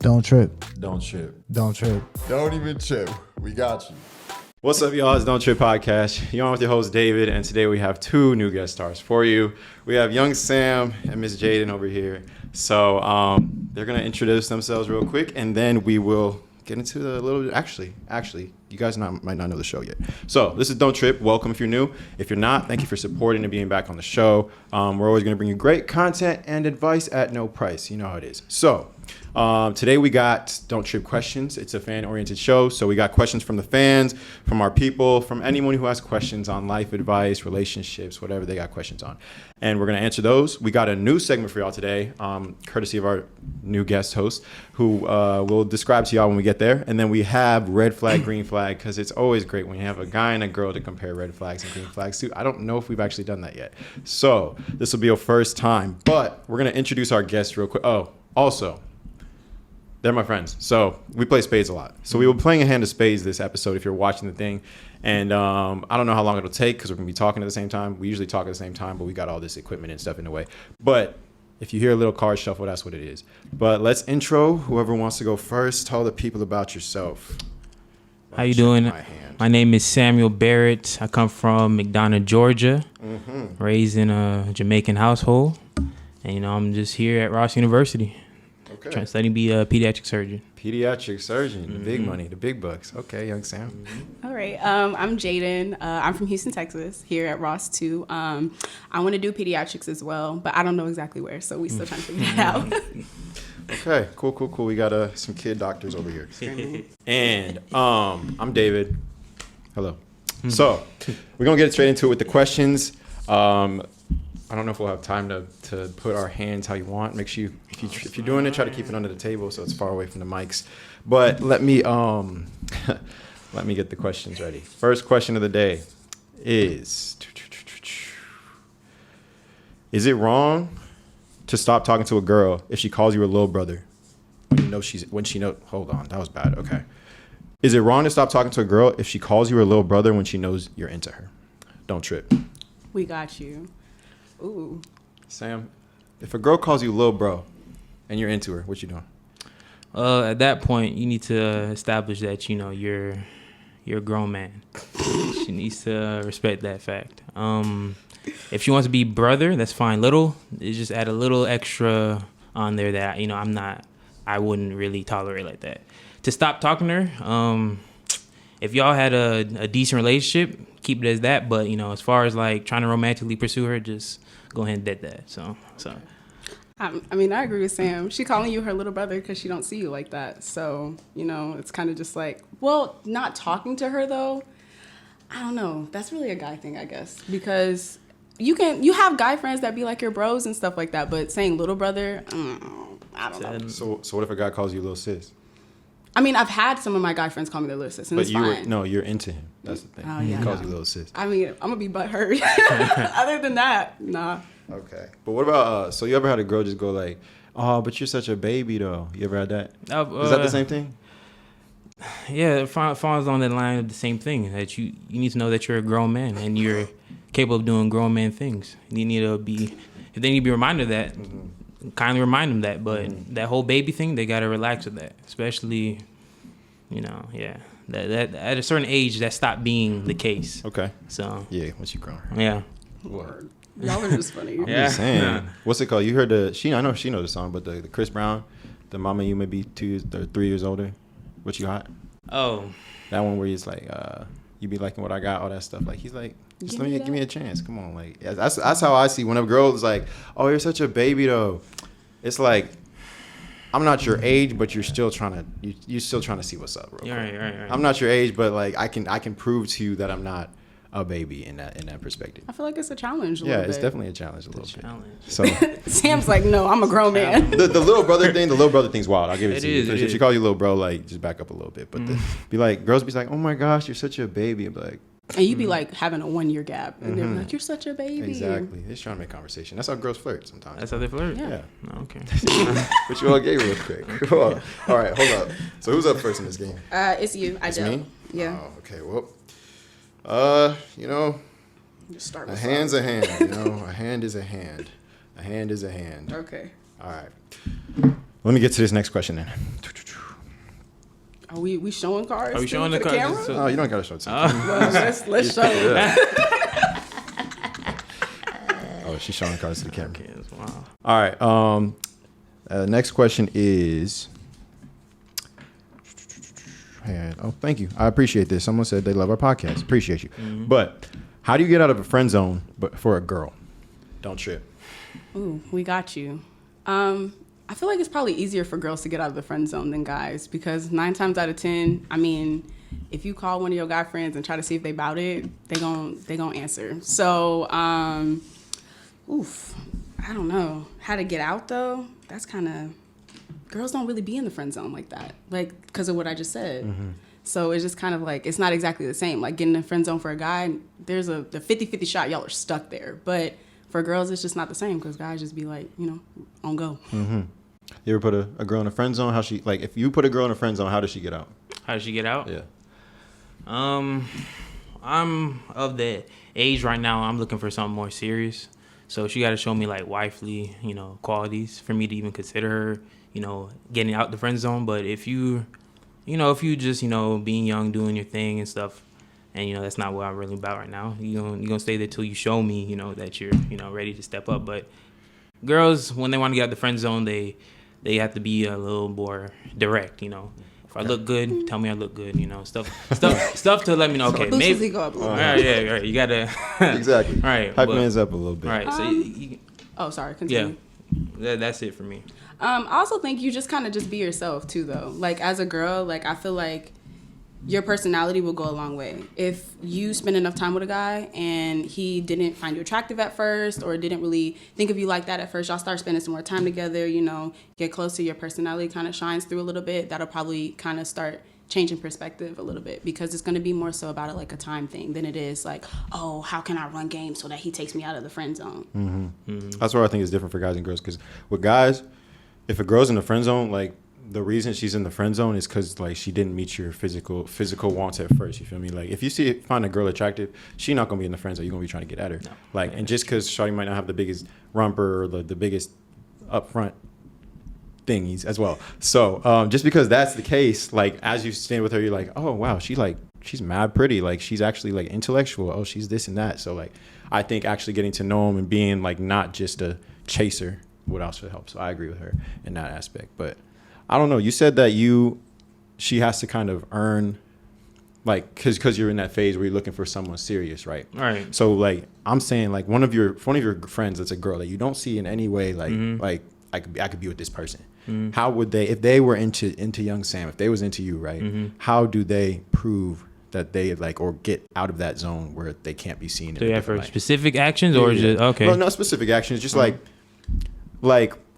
Don't trip. Don't trip. Don't trip. Don't even trip. We got you. What's up, y'all? It's Don't Trip Podcast. You're on with your host, David, and today we have two new guest stars for you. We have young Sam and Miss Jaedyn over here. So they're going to introduce themselves real quick, and then we will get into the little... Actually, you guys might not know the show yet. So this is Don't Trip. Welcome if you're new. If you're not, thank you for supporting and being back on the show. We're always going to bring you great content and advice at no price. You know how it is. So... today we got Don't Trip questions. It's a fan-oriented show, so we got questions from the fans, from our people, from anyone who has questions on life advice, relationships, whatever they got questions on. And we're going to answer those. We got a new segment for y'all today, courtesy of our new guest host, who we'll describe to y'all when we get there. And then we have red flag, green flag, because it's always great when you have a guy and a girl to compare red flags and green flags to. I don't know if we've actually done that yet. So this will be your first time, but we're going to introduce our guests real quick. Oh, also... they're my friends. So we play spades a lot. So we were playing a hand of spades this episode if you're watching the thing. And I don't know how long it'll take because we're going to be talking at the same time. We usually talk at the same time, but we got all this equipment and stuff in the way. But if you hear a little card shuffle, that's what it is. But let's intro whoever wants to go first. Tell the people about yourself. How you doing? My name is Samuel Barrett. I come from McDonough, Georgia, raised in a Jamaican household. And, I'm just here at Ross University. Okay. Trying to study to be a pediatric surgeon. Pediatric surgeon, the big money, the big bucks. Okay, young Sam. All right. I'm Jaedyn. I'm from Houston, Texas, here at Ross too. I want to do pediatrics as well, but I don't know exactly where, so we still trying to figure that out. Okay, cool. We got some kid doctors over here. And I'm David. Hello. So we're going to get straight into it with the questions. I don't know if we'll have time to put our hands how you want. Make sure if you're doing it, try to keep it under the table so it's far away from the mics. But let me get the questions ready. First question of the day is it wrong to stop talking to a girl if she calls you a little brother hold on, that was bad. Okay. Is it wrong to stop talking to a girl if she calls you her little brother when she knows you're into her? Don't trip. We got you. Ooh. Sam, if a girl calls you little bro and you're into her, what you doing? At that point, you need to establish that, you're a grown man. She needs to respect that fact. If she wants to be brother, that's fine. Little, just add a little extra on there that, I wouldn't really tolerate like that. To stop talking to her, if y'all had a decent relationship, keep it as that. But, as far as like trying to romantically pursue her, just go ahead and dead that. So. I agree with Sam. She calling you her little brother because she don't see you like that. So, it's kind of just like, well, not talking to her though. I don't know. That's really a guy thing, I guess, because you have guy friends that be like your bros and stuff like that. But saying little brother, I don't know. So what if a guy calls you little sis? I've had some of my guy friends call me their little sis, and but it's fine. You're into him. That's the thing. Oh, yeah, he calls you little sis. I'm gonna be butthurt. Other than that, nah. Okay. But what about so you ever had a girl just go like, "Oh, but you're such a baby, though." You ever had that? Is that the same thing? Yeah, it falls on the line of the same thing. That you need to know that you're a grown man and you're capable of doing grown man things. You need to be, if they need to be reminded of that. Kindly remind them that, but that whole baby thing, they gotta relax with that, especially, that at a certain age that stopped being the case. Okay. So yeah, once you grown. Yeah. Word. Y'all are just funny. I'm just saying. What's it called? You heard I know she knows the song, but the Chris Brown, the Mama You May Be 2 or 3 years older, What You Hot? Oh. That one where he's like, you be liking what I got, all that stuff. Like he's like, just give me a chance. Come on, like that's how I see when a girl is like, oh, you're such a baby though. It's like, I'm not your age, but you're still trying to see what's up, bro. Right. I'm not your age, but like I can prove to you that I'm not a baby in that perspective. I feel like it's a challenge a little bit. Yeah, it's definitely a challenge a little bit. So Sam's like, no, I'm a grown man. the little brother thing's wild. I'll give it to you. It If she calls you little bro, like just back up a little bit. But girls be like, oh my gosh, you're such a baby. I'd be like, and you be like having a 1 year gap, and they're like, "You're such a baby." Exactly. They're just trying to make conversation. That's how girls flirt sometimes. That's how they flirt. Yeah. Oh, okay. But you all gave real quick. Cool. All right, hold up. So who's up first in this game? It's you. It's me. Yeah. Oh, okay. Well, Just start a with hand's a hand. A hand is a hand. A hand is a hand. Okay. All right. Let me get to this next question then. Are we showing cards? Are we too showing for the the cards? camera? So- Oh, you don't gotta show it to me. Well, let's show it. Oh, she's showing cards to the camera. Kids, wow. All right. Next question is. Oh, thank you. I appreciate this. Someone said they love our podcast. Appreciate you. Mm-hmm. But how do you get out of a friend zone but for a girl? Don't trip. Ooh, we got you. I feel like it's probably easier for girls to get out of the friend zone than guys because 9 times out of 10, I mean, if you call one of your guy friends and try to see if they about it, they gon' answer. So, I don't know how to get out though. That's kind of, girls don't really be in the friend zone like that, like because of what I just said. Mm-hmm. So it's just kind of like, it's not exactly the same. Like getting in the friend zone for a guy, there's the 50-50 shot y'all are stuck there. But for girls, it's just not the same because guys just be like, on go. Mm-hmm. You ever put a girl in a friend zone? How she, like, if you put a girl in a friend zone, how does she get out? How does she get out? Yeah. I'm of the age right now. I'm looking for something more serious. So she got to show me like wifely, qualities for me to even consider her, getting out the friend zone. But if you just, being young, doing your thing and stuff, and that's not what I'm really about right now. You're gonna stay there till you show me, that you're, ready to step up. But girls, when they want to get out the friend zone, they have to be a little more direct, If I look good, tell me I look good, stuff to let me know. Okay, Boost his maybe. ego up a little. Right. You gotta Exactly. right. Hype man's up a little bit. Right. So Sorry, continue. that's it for me. I also think you just kind of just be yourself too, though. Like as a girl, like I feel like your personality will go a long way. If you spend enough time with a guy and he didn't find you attractive at first or didn't really think of you like that at first, y'all start spending some more time together, get closer, your personality kind of shines through a little bit. That'll probably kind of start changing perspective a little bit because it's going to be more so about it like a time thing than it is like, oh, how can I run game so that he takes me out of the friend zone? Mm-hmm. Mm-hmm. That's where I think it's different for guys and girls because with guys, if a girl's in the friend zone, like, the reason she's in the friend zone is because like she didn't meet your physical wants at first. You feel me? Like if you find a girl attractive, she not gonna be in the friend zone. You're gonna be trying to get at her. No. Like and just because shawty might not have the biggest rumper or the biggest upfront thingies as well. So just because that's the case, like as you stand with her, you're like, oh wow, she's mad pretty. Like she's actually like intellectual. Oh, she's this and that. So like I think actually getting to know him and being like not just a chaser would also help. So I agree with her in that aspect, but. I don't know. You said that she has to kind of earn, like, because you're in that phase where you're looking for someone serious, right? Right. So, like, I'm saying, like, one of your friends that's a girl that you don't see in any way, like, like I could be with this person. Mm-hmm. How would they, if they were into young Sam, if they was into you, right? Mm-hmm. How do they prove that they like or get out of that zone where they can't be seen? Do you have for specific actions or just okay? Well, no specific actions, just like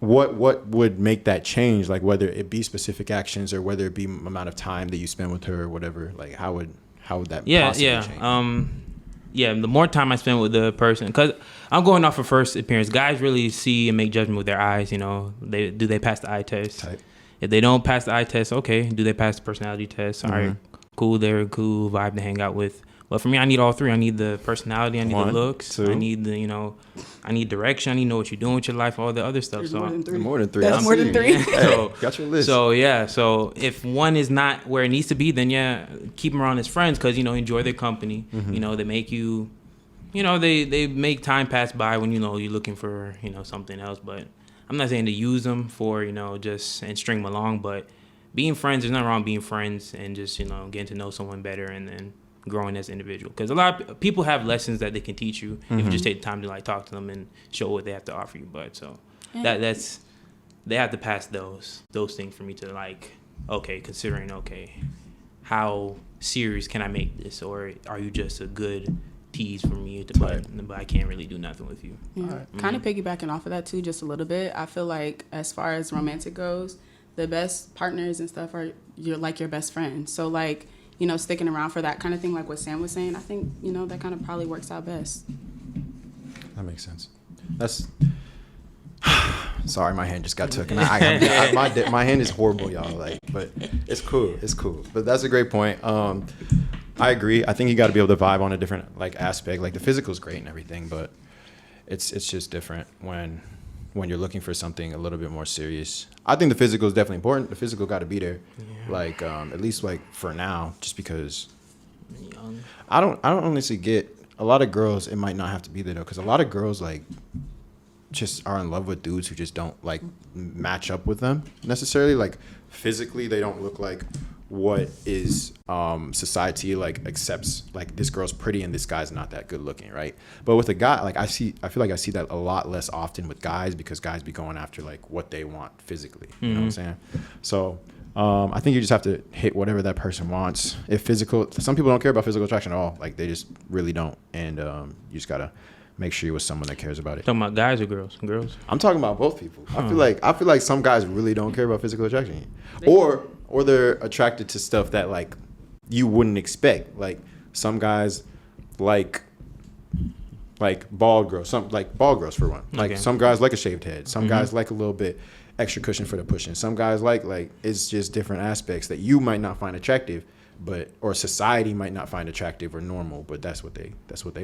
what would make that change? Like whether it be specific actions or whether it be amount of time that you spend with her or whatever. Like how would that possibly change? The more time I spend with the person, because I'm going off of first appearance. Guys really see and make judgment with their eyes. Do they pass the eye test? Type. If they don't pass the eye test, okay. Do they pass the personality test? All right, cool. They're a cool vibe to hang out with. But for me, I need all three. I need the personality. I need the looks. 2. I need I need direction. I need to know what you're doing with your life, all the other stuff. There's more than 3. More than 3. That's more than 3. Hey, got your list. So if one is not where it needs to be, then keep them around as friends because, enjoy their company. Mm-hmm. They make you, they make time pass by when, you're looking for, something else. But I'm not saying to use them for, just and string them along. But being friends, there's nothing wrong with being friends and just, getting to know someone better and then growing as an individual, because a lot of people have lessons that they can teach you if you just take the time to talk to them and show what they have to offer you. But that's they have to pass those things for me to considering how serious can I make this, or are you just a good tease for me but I can't really do nothing with you. Kind of piggybacking off of that too just a little bit, I feel like as far as romantic goes, the best partners and stuff are your best friends. So sticking around for that kind of thing, like what Sam was saying, I think, that kind of probably works out best. That makes sense. That's... Sorry, my hand just got taken. My hand is horrible, y'all. But it's cool. It's cool. But that's a great point. I agree. I think you got to be able to vibe on a different aspect. Like the physical is great and everything, but it's just different when when you're looking for something a little bit more serious. I think the physical is definitely important. The physical got to be there, like at least like for now, just because. Young. I don't honestly get a lot of girls. It might not have to be there though, because a lot of girls like just are in love with dudes who just don't like match up with them necessarily. Like physically, they don't look like what is society like accepts. Like this girl's pretty and this guy's not that good looking, right? But with a guy, like I feel like I see that a lot less often with guys, because guys be going after like what they want physically. You know what I'm saying? So I think you just have to hit whatever that person wants. If physical, some people don't care about physical attraction at all. Like they just really don't, and you just gotta make sure you're with someone that cares about it. Talking about guys or girls? Girls. I'm talking about both people. I feel like some guys really don't care about physical attraction, or they're attracted to stuff that like you wouldn't expect. Like some guys like bald girls. Some like bald girls for one. Like some guys like a shaved head. Some guys like a little bit extra cushion for the pushing. Some guys like it's just different aspects that you might not find attractive, but or society might not find attractive or normal, but that's what they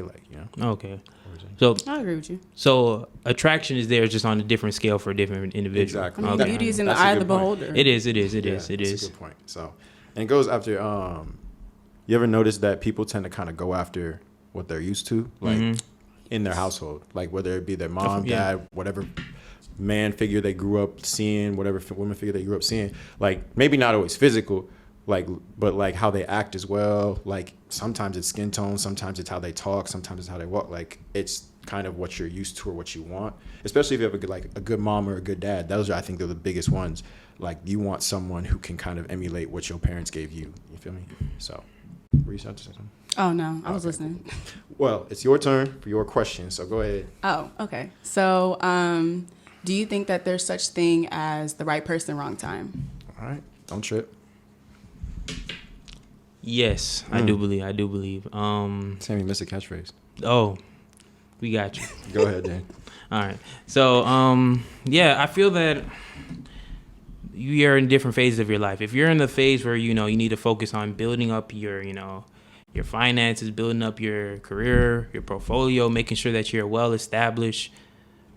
like, you know. Okay. So I agree with you. So attraction is there, just on a different scale for different individuals. Exactly. I mean, beauty is in the That's a eye of the good point. beholder. It is. That's a good point. So, and it goes after. You ever notice that people tend to kind of go after what they're used to, like in their household, like whether it be their mom, dad, whatever man figure they grew up seeing, whatever woman figure they grew up seeing. Like maybe not always physical, like but like how they act as well. Like sometimes it's skin tone, sometimes it's how they talk, sometimes it's how they walk. Like it's kind of what you're used to or what you want. Especially if you have a good mom or a good dad. Those are, I think, they're the biggest ones. Like you want someone who can kind of emulate what your parents gave you. You feel me? So, were you about to say something? Oh no, I was listening. Well, it's your turn for your question. So go ahead. Oh, okay. So, do you think that there's such thing as the right person, wrong time? All right, don't trip. Yes, I do believe. Sammy missed a catchphrase. Oh, we got you. Go ahead, Dan. All right. So, I feel that you are in different phases of your life. If you're in the phase where, you need to focus on building up your finances, building up your career, your portfolio, making sure that you're a well-established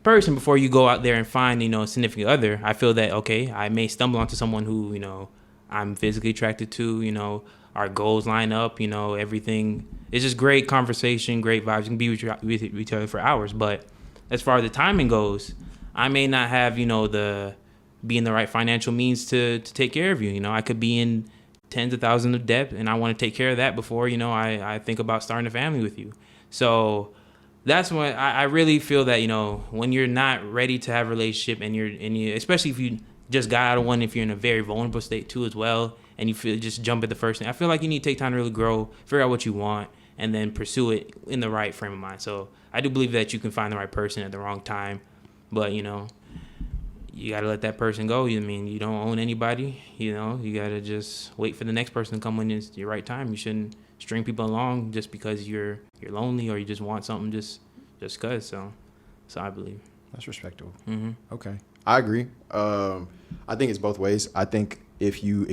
person before you go out there and find, a significant other, I feel that, okay, I may stumble onto someone who, I'm physically attracted to, our goals line up, everything. It's just great conversation, great vibes. You can be with each other for hours. But as far as the timing goes, I may not have, be in the right financial means to take care of you. I could be in tens of thousands of debt, and I want to take care of that before, I think about starting a family with you. So that's when I really feel that, when you're not ready to have a relationship and you, especially if you just got out of one, if you're in a very vulnerable state too as well, and you feel just jump at the first thing, I feel like you need to take time to really grow, figure out what you want, and then pursue it in the right frame of mind. So I do believe that you can find the right person at the wrong time, but, you got to let that person go. You don't own anybody, you got to just wait for the next person to come when it's your right time. You shouldn't string people along just because you're lonely or you just want something just cause. So I believe that's respectable. Okay, I agree. I think it's both ways. I think if you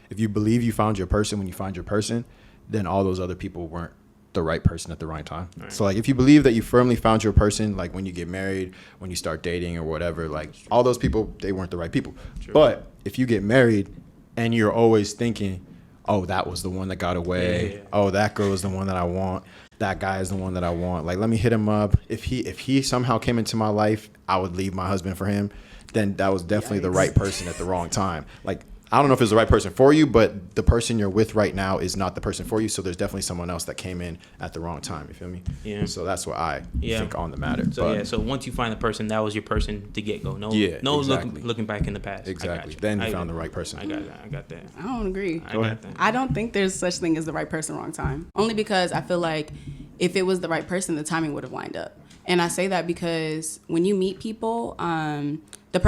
believe you found your person when you find your person, then all those other people weren't the right person at the right time. Right. So like if you believe that you firmly found your person, like when you get married, when you start dating or whatever, like all those people, they weren't the right people. True. But if you get married and you're always thinking, oh, that was the one that got away. Yeah. Oh, that girl is the one that I want. That guy is the one that I want. Like, let me hit him up. If he somehow came into my life, I would leave my husband for him. Then that was definitely the right person at the wrong time. Like, I don't know if it's the right person for you, but the person you're with right now is not the person for you. So there's definitely someone else that came in at the wrong time. You feel me? Yeah. So that's what I think on the matter. So so once you find the person, that was your person to get go. No, exactly. looking back in the past. Exactly. Then you found the right person. I got that. I don't agree. Go ahead. I don't think there's such thing as the right person, wrong time. Only because I feel like if it was the right person, the timing would have lined up. And I say that because when you meet people,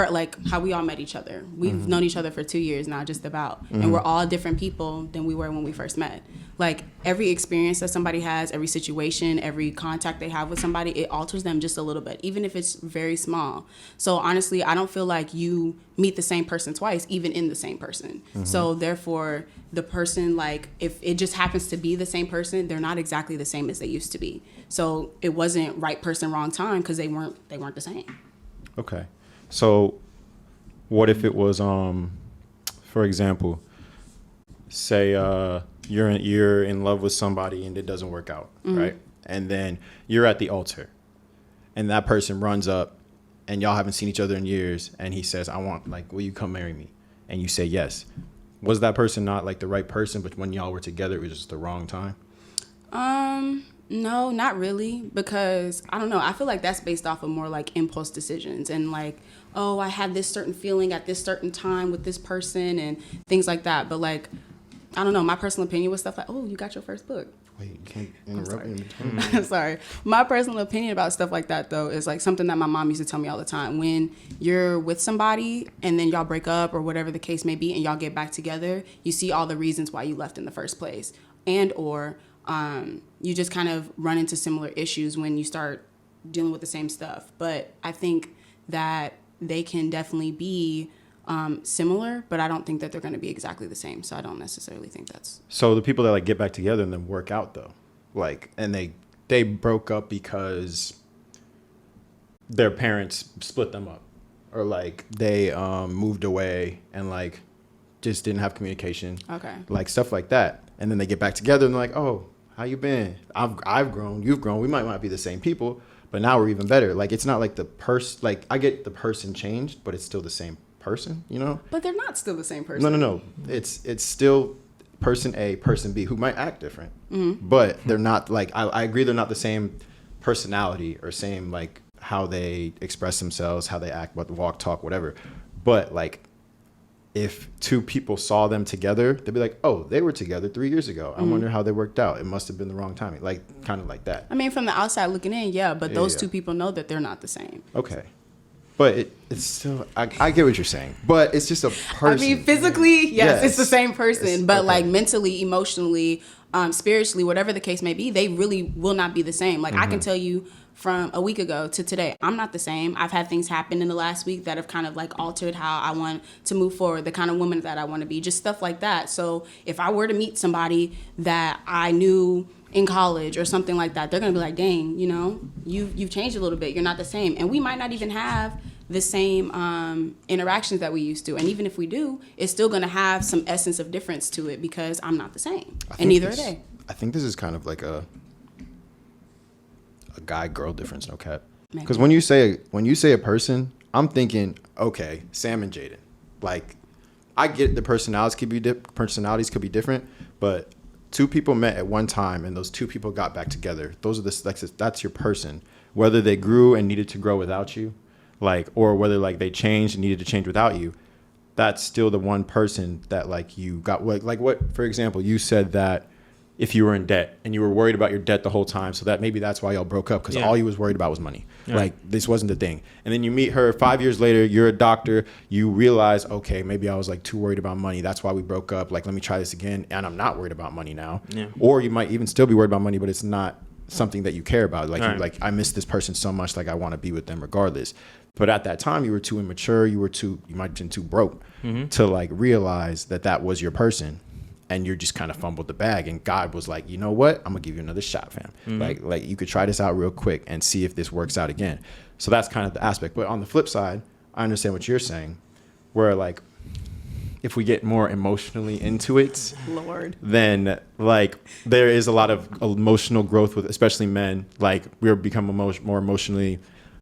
like how we all met each other. We've known each other for 2 years now, just about. And we're all different people than we were when we first met. Like every experience that somebody has, every situation, every contact they have with somebody, it alters them just a little bit, even if it's very small. So honestly, I don't feel like you meet the same person twice, even in the same person. So therefore, the person, like if it just happens to be the same person, they're not exactly the same as they used to be. So it wasn't right person, wrong time because they weren't the same. Okay. So what if it was, for example, say you're in love with somebody and it doesn't work out, right? And then you're at the altar and that person runs up and y'all haven't seen each other in years and he says, will you come marry me? And you say yes. Was that person not like the right person, but when y'all were together, it was just the wrong time? No, not really, because I don't know. I feel like that's based off of more like impulse decisions and like, oh, I had this certain feeling at this certain time with this person and things like that. But like, I don't know. My personal opinion was stuff like, oh, you got your first book. Wait, you can't interrupt me in between. I'm sorry. My personal opinion about stuff like that, though, is like something that my mom used to tell me all the time. When you're with somebody and then y'all break up or whatever the case may be and y'all get back together, you see all the reasons why you left in the first place. And or you just kind of run into similar issues when you start dealing with the same stuff. But I think that they can definitely be similar, but I don't think that they're going to be exactly the same. So I don't necessarily think that's... So the people that like get back together and then work out though, like, and they broke up because their parents split them up or like they moved away and like just didn't have communication. Okay. Like stuff like that. And then they get back together and they're like, oh, how you been? I've grown, you've grown. We might not be the same people, but now we're even better. Like, it's not like the person, like I get the person changed, but it's still the same person, you know? But they're not still the same person. No. It's still person A, person B, who might act different, but they're not like, I agree they're not the same personality or same like how they express themselves, how they act, what walk, talk, whatever. But like, if two people saw them together, they'd be like, oh, they were together 3 years ago. I wonder how they worked out. It must have been the wrong timing. Like, kind of like that. I mean, from the outside looking in, yeah, but those two people know that they're not the same. Okay. But it's still, I get what you're saying. But it's just a person. I mean, physically, yes. It's the same person. But okay. like mentally, emotionally, spiritually, whatever the case may be, they really will not be the same. Like, I can tell you from a week ago to today, I'm not the same. I've had things happen in the last week that have kind of like altered how I want to move forward, the kind of woman that I want to be, just stuff like that. So if I were to meet somebody that I knew in college or something like that, they're going to be like, dang, you know, you've changed a little bit. You're not the same. And we might not even have the same interactions that we used to. And even if we do, it's still going to have some essence of difference to it because I'm not the same. And neither are they. I think this is kind of like a guy-girl difference, no cap. Because when you say a person, I'm thinking, okay, Sam and Jaedyn. Like, I get the personalities could be different, but two people met at one time and those two people got back together. Those are that's your person. Whether they grew and needed to grow without you, like, or whether like they changed and needed to change without you, that's still the one person that like you got. Like what, for example, you said that if you were in debt and you were worried about your debt the whole time, so that maybe that's why y'all broke up, because all you was worried about was money. Yeah. Like, this wasn't the thing. And then you meet her 5 years later, you're a doctor, you realize, okay, maybe I was like too worried about money. That's why we broke up. Like, let me try this again. And I'm not worried about money now. Yeah. Or you might even still be worried about money, but it's not something that you care about. Like, you're like, I miss this person so much, like I want to be with them regardless. But at that time, you were too immature. You might have been too broke to like realize that that was your person. And you just kind of fumbled the bag, and God was like, you know what? I'm gonna give you another shot, fam. Like you could try this out real quick and see if this works out again. So that's kind of the aspect. But on the flip side, I understand what you're saying, where like if we get more emotionally into it, Lord, then like there is a lot of emotional growth with especially men. Like we're becoming more emotionally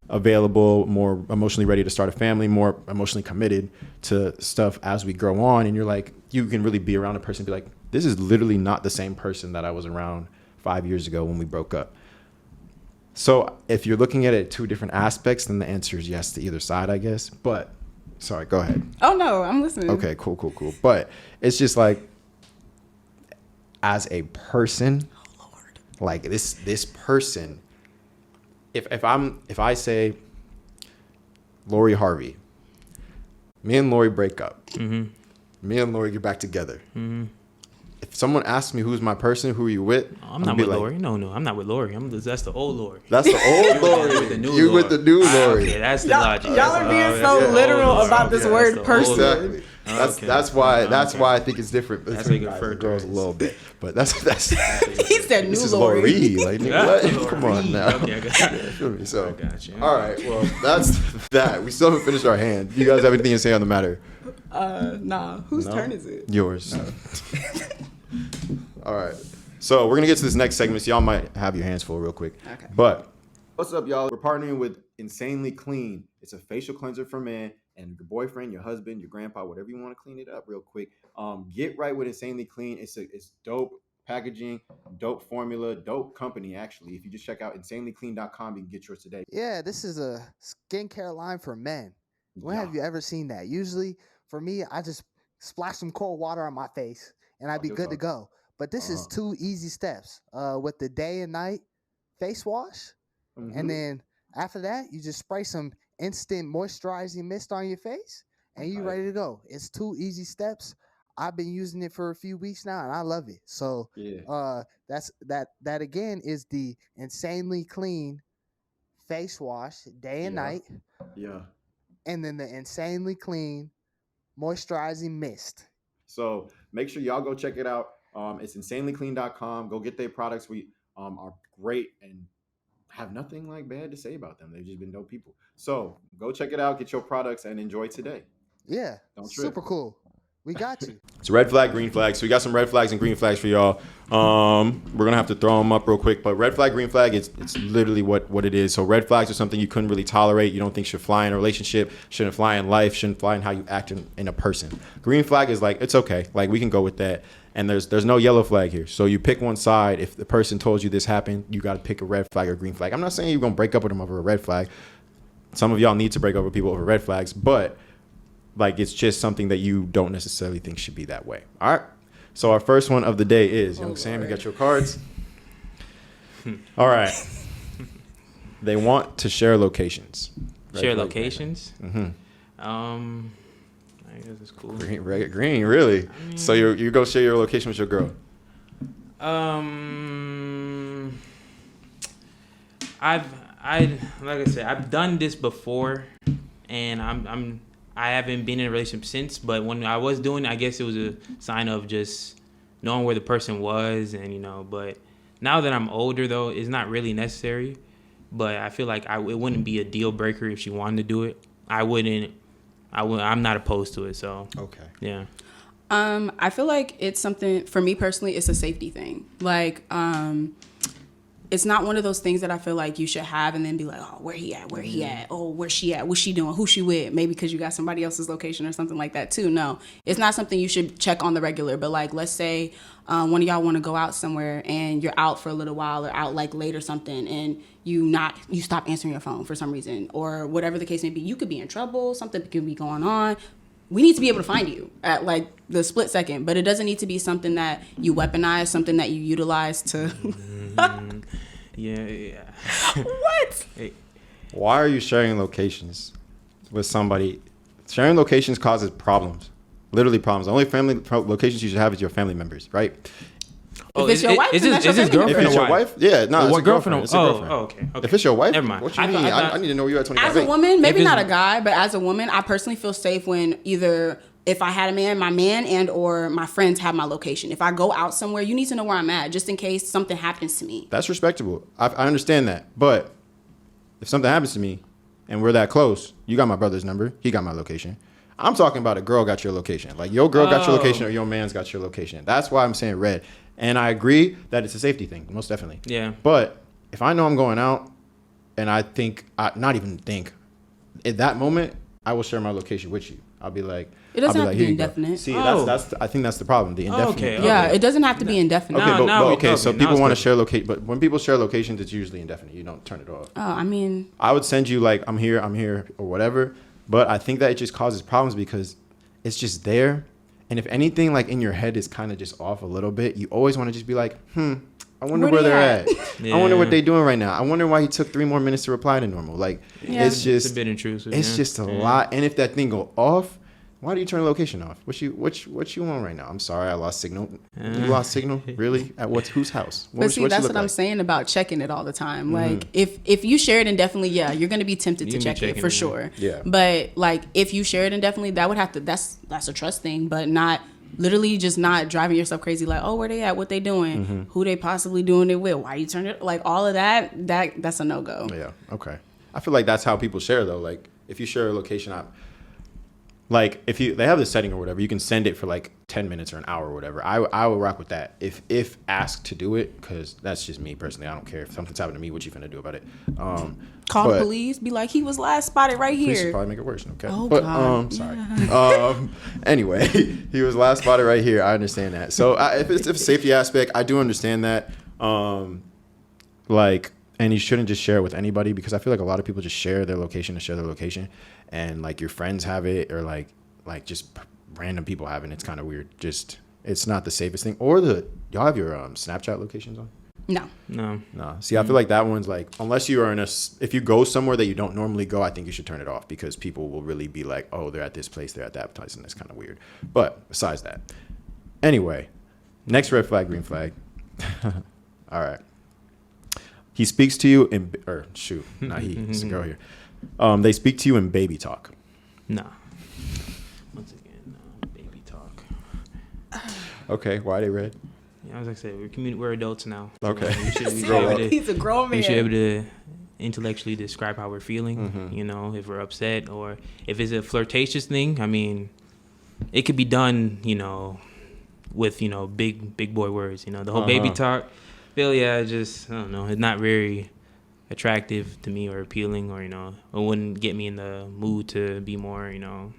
available, more emotionally ready to start a family, more emotionally committed to stuff as we grow on. And you're like, you can really be around a person and be like, this is literally not the same person that I was around 5 years ago when we broke up. So if you're looking at it two different aspects, then the answer is yes to either side, I guess. But sorry, go ahead. Oh no, I'm listening. Okay, cool. But it's just like, as a person, oh Lord, like this person, if I say Lori Harvey, me and Lori break up, me and Lori get back together. If someone asks me who's my person, who are you with? I'm not with Lori. No, I'm not with Lori. That's the old Lori. That's the old Lori. You with the new Lori. Okay, that's the logic. Y'all are being so literal about this word person. Exactly. That's why I think it's different. That's between like a guys fur and girls a dress. little bit, but that's He said this new is Lori. Lori. Like, nigga, what? Come on Lori. now. Okay, I got you. Feel me? So, I got you. all right. Well, that's that. We still haven't finished our hand. You guys have anything to say on the matter? Nah. Whose No? turn is it? Yours. All right. So we're gonna get to this next segment. So y'all might have your hands full real quick. Okay. But what's up, y'all? We're partnering with Insanely Clean. It's a facial cleanser for men and your boyfriend, your husband, your grandpa, whatever you want to clean it up real quick. Get right with Insanely Clean. It's dope packaging, dope formula, dope company. Actually, if you just check out insanelyclean.com, you can get yours today. Yeah, this is a skincare line for men. When Yeah. have you ever seen that? Usually, for me, I just splash some cold water on my face and I'd be Real good to talk. go. But this is 2 easy steps with the day and night face wash. Mhm. And then after that, you just spray some instant moisturizing mist on your face and you're Right. ready to go. It's 2 easy steps. I've been using it for a few weeks now and I love it. So Yeah. that again is the Insanely Clean face wash day and Yeah. night, Yeah. and then the Insanely Clean moisturizing mist. So make sure y'all go check it out. It's insanelyclean.com. Go get their products. We are great and have nothing like bad to say about them. They've just been dope people. So go check it out, get your products, and enjoy today. Yeah, Don't trip. super cool. We got you. It's red flag, green flag. So we got some red flags and green flags for y'all. We're gonna have to throw them up real quick. But red flag, green flag, it's literally what it is. So red flags are something you couldn't really tolerate. You don't think should fly in a relationship, shouldn't fly in life, shouldn't fly in how you act in a person. Green flag is like it's okay, like we can go with that. And there's no yellow flag here. So you pick one side. If the person told you this happened, you got to pick a red flag or green flag. I'm not saying you're gonna break up with them over a red flag. Some of y'all need to break up with people over red flags, but like it's just something that you don't necessarily think should be that way. All right. So our first one of the day is Young Sam. You got your cards. All right. They want to share locations. Red Share flag, locations. Mm-hmm. I guess it's cool. Green, really. So you go share your location with your girl. Like I said, I've done this before, and I haven't been in a relationship since. But when I was doing it, I guess it was a sign of just knowing where the person was, and But now that I'm older, though, it's not really necessary. But I feel like it wouldn't be a deal breaker if she wanted to do it. I'm not opposed to it. So Okay. yeah. I feel like it's something, for me personally, it's a safety thing. Like, it's not one of those things that I feel like you should have and then be like, oh, where he at? Where he at? Oh, where's she at? What's she doing? Who's she with? Maybe because you got somebody else's location or something like that too. No, it's not something you should check on the regular. But like, let's say one of y'all want to go out somewhere and you're out for a little while or out like late or something, and you stop answering your phone for some reason or whatever the case may be. You could be in trouble. Something could be going on. We need to be able to find you at like the split second, but it doesn't need to be something that you weaponize, something that you utilize to. Yeah. What? Hey, Why are you sharing locations with somebody? Sharing locations causes problems. Literally problems. The only family locations you should have is your family members, right? If it's your wife, is then this that's your family If girlfriend it's or your wife? wife, yeah, no, it's a girlfriend. It's a girlfriend. Okay. If it's your wife, Never mind. what you I mean? thought- I need to know you at 25. As a woman, maybe If not a it's- guy, but as a woman, I personally feel safe when either if I had a man, my man and or my friends have my location. If I go out somewhere, you need to know where I'm at just in case something happens to me. That's respectable. I understand that. But if something happens to me and we're that close, you got my brother's number. He got my location. I'm talking about a girl got your location. Like your girl got your location or your man's got your location. That's why I'm saying red. And I agree that it's a safety thing, most definitely. Yeah. But if I know I'm going out and I think, not even think, at that moment, I will share my location with you. I'll be like, It doesn't I'll have to "Here be you go." indefinite. See, Oh. that's I think that's the problem. The indefinite. okay. Yeah, it doesn't have to be indefinite. Okay, Now we so talking. Now people it's want to good. share location, but when people share locations, it's usually indefinite. You don't turn it off. Oh, I mean, I would send you like I'm here, or whatever. But I think that it just causes problems because it's just there. And if anything, like in your head is kind of just off a little bit, you always want to just be like, I wonder where they they're at? at. I wonder what Yeah. they're doing right now. I wonder why he took 3 more minutes to reply to normal. Like Yeah. it's just It's a bit intrusive. it's yeah. just a Yeah. lot. And if that thing go off, Why do you turn the location off? What you on right now? I'm sorry, I lost signal. You lost signal? Really? At whose house? But see, that's what I'm saying about checking it all the time. Like, if you share it indefinitely, yeah, you're gonna be tempted to check it for sure. Yeah. But like, if you share it indefinitely, that would have to. That's a trust thing, but not literally just not driving yourself crazy. Like, oh, where they at? What they doing? Who they possibly doing it with? Why you turn it? Like all of that. That's a no go. Yeah. Okay. I feel like that's how people share though. Like, if you share a location app. Like if they have the setting or whatever, you can send it for like 10 minutes or an hour or whatever. I will rock with that if asked to do it, because that's just me personally. I don't care if something's happened to me. What you finna do about it? Call the police. Be like, he was last spotted right Police here. would probably make it worse. Okay. Oh, but God. sorry. Anyway, he was last spotted right here. I understand that. So if it's a safety aspect, I do understand that. Like, and you shouldn't just share it with anybody, because I feel like a lot of people just share their location to share their location, and like your friends have it, or like just random people have it. It's kind of weird. Just, it's not the safest thing. Or y'all have your Snapchat locations on? No. See, I feel like that one's like, unless you are if you go somewhere that you don't normally go, I think you should turn it off, because people will really be like, oh, they're at this place, they're at that place, and that's kind of weird. But besides that, anyway, next red flag, green flag. All right. He speaks to you in, or shoot, not he, it's a girl here. They speak to you in baby talk. Nah. Once again, baby talk. Okay, why are they red? Yeah, as I said, we're adults now. Okay. He's a grown man. We should be able to intellectually describe how we're feeling. You know, if we're upset, or if it's a flirtatious thing. I mean, it could be done, you know, with, you know, big boy words. You know, the whole baby talk. I just, I don't know, it's not very attractive to me or appealing, or, you know, it wouldn't get me in the mood to be more, you know,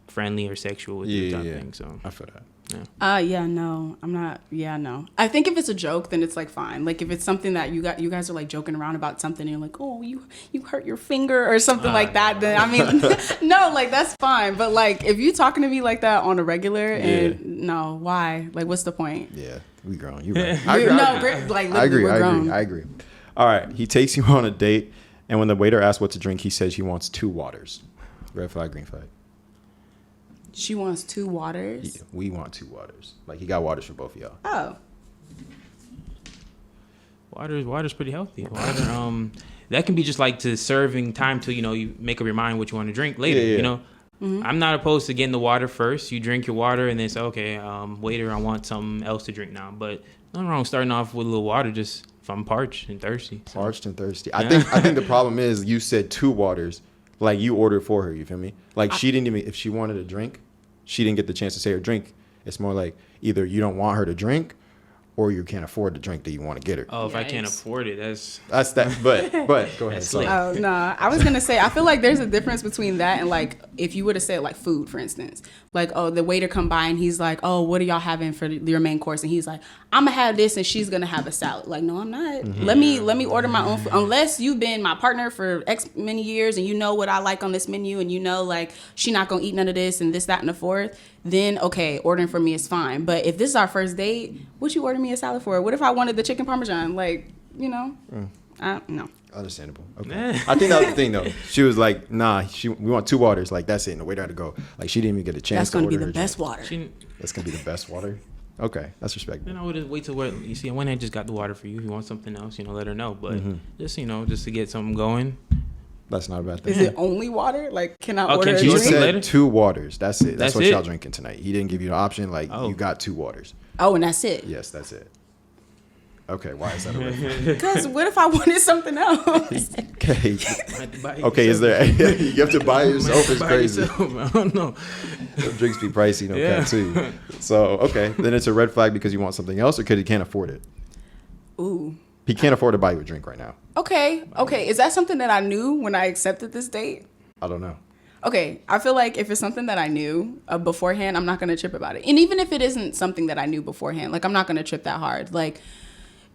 friendly or sexual with you type thing. So I feel that. No, I'm not. Yeah, no. I think if it's a joke, then it's like fine. Like if it's something that you guys are like joking around about something, and you're like, oh, you hurt your finger or something like that. Then I mean, no, like that's fine. But like if you talking to me like that on a regular, and no, why? Like, what's the point? Yeah, we grown. You right. I agree. All right, he takes you on a date, and when the waiter asks what to drink, he says he wants 2 waters. Red flag, green flag. She wants 2 waters. We want 2 waters. Like, he got waters for both of y'all. Oh. Water's pretty healthy. Water, that can be just like to serving time till, you know, you make up your mind what you want to drink later. You know, I'm not opposed to getting the water first. You drink your water and then say, okay, waiter, I want something else to drink now. But nothing wrong starting off with a little water, just if I'm parched and thirsty. So. Parched and thirsty. I think the problem is you said 2 waters, like you ordered for her. You feel me? Like she didn't even, if she wanted a drink, she didn't get the chance to say her drink. It's more like either you don't want her to drink, or you can't afford the drink that you want to get her. Oh, if I can't afford it, that's that. But go ahead. Oh no, I was gonna say I feel like there's a difference between that and like if you would have said like food, for instance, like oh the waiter come by and he's like, oh what are y'all having for your main course, and he's like, I'm gonna have this and she's gonna have a salad. Like no, I'm not. Let me order my own food. Unless you've been my partner for X many years and you know what I like on this menu and you know like she not gonna eat none of this and this that and the fourth. Then okay, ordering for me is fine. But if this is our first date, what you order me a salad for? What if I wanted the chicken parmesan? Like, you know, no. Understandable. Okay. I think that was the thing though. She was like, nah, we want 2 waters. Like that's it. And the waiter had to go. Like she didn't even get a chance. That's gonna be the best water. That's gonna be the best water. Okay, that's respectable. Then I would wait till you see. I went and just got the water for you. If you want something else, you know, let her know. But just just to get something going. That's not a bad thing. Is it only water? Like, can I order a You drink? said later? 2 waters. That's it. That's what it? y'all drinking tonight. He didn't give you the option. Like, you got 2 waters. Oh, and that's it? Yes, that's it. Okay, why is that a red flag? Because what if I wanted something else? Okay. Okay, is there... you have to buy it yourself. It's crazy. I don't know. Some drinks be pricey, no cap, too. So, okay. Then it's a red flag because you want something else or because he can't afford it? Ooh. He can't afford to buy you a drink right now. Okay. Is that something that I knew when I accepted this date? I don't know. Okay, I feel like if it's something that I knew beforehand, I'm not going to trip about it. And even if it isn't something that I knew beforehand, like I'm not going to trip that hard. Like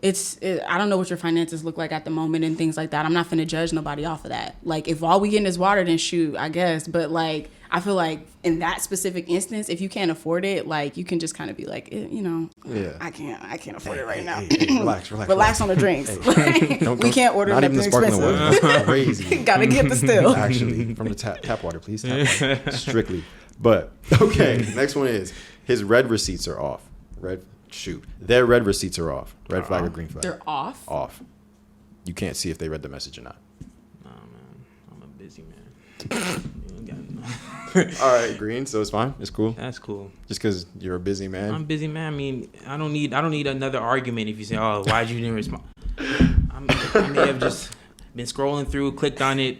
I don't know what your finances look like at the moment and things like that. I'm not finna judge nobody off of that. Like, if all we getting is water, then shoot, I guess. But like, I feel like in that specific instance, if you can't afford it, like, you can just kind of be like, I can't afford it right now. Hey, relax on the drinks. We can't order not nothing even the sparkling water. expensive. That's crazy. Gotta get the still. Actually, from the tap water, please. Tap water. Strictly. But okay, next one is his red receipts are off. Their red receipts are off. Red flag or green flag? They're off? Off. You can't see if they read the message or not. Nah, man. I'm a busy man. All right, green. So it's fine. It's cool. That's cool. Just because you're a busy man. I'm a busy man. I mean, I don't need another argument if you say, "Oh, why'd you didn't respond?" I may have just been scrolling through, clicked on it,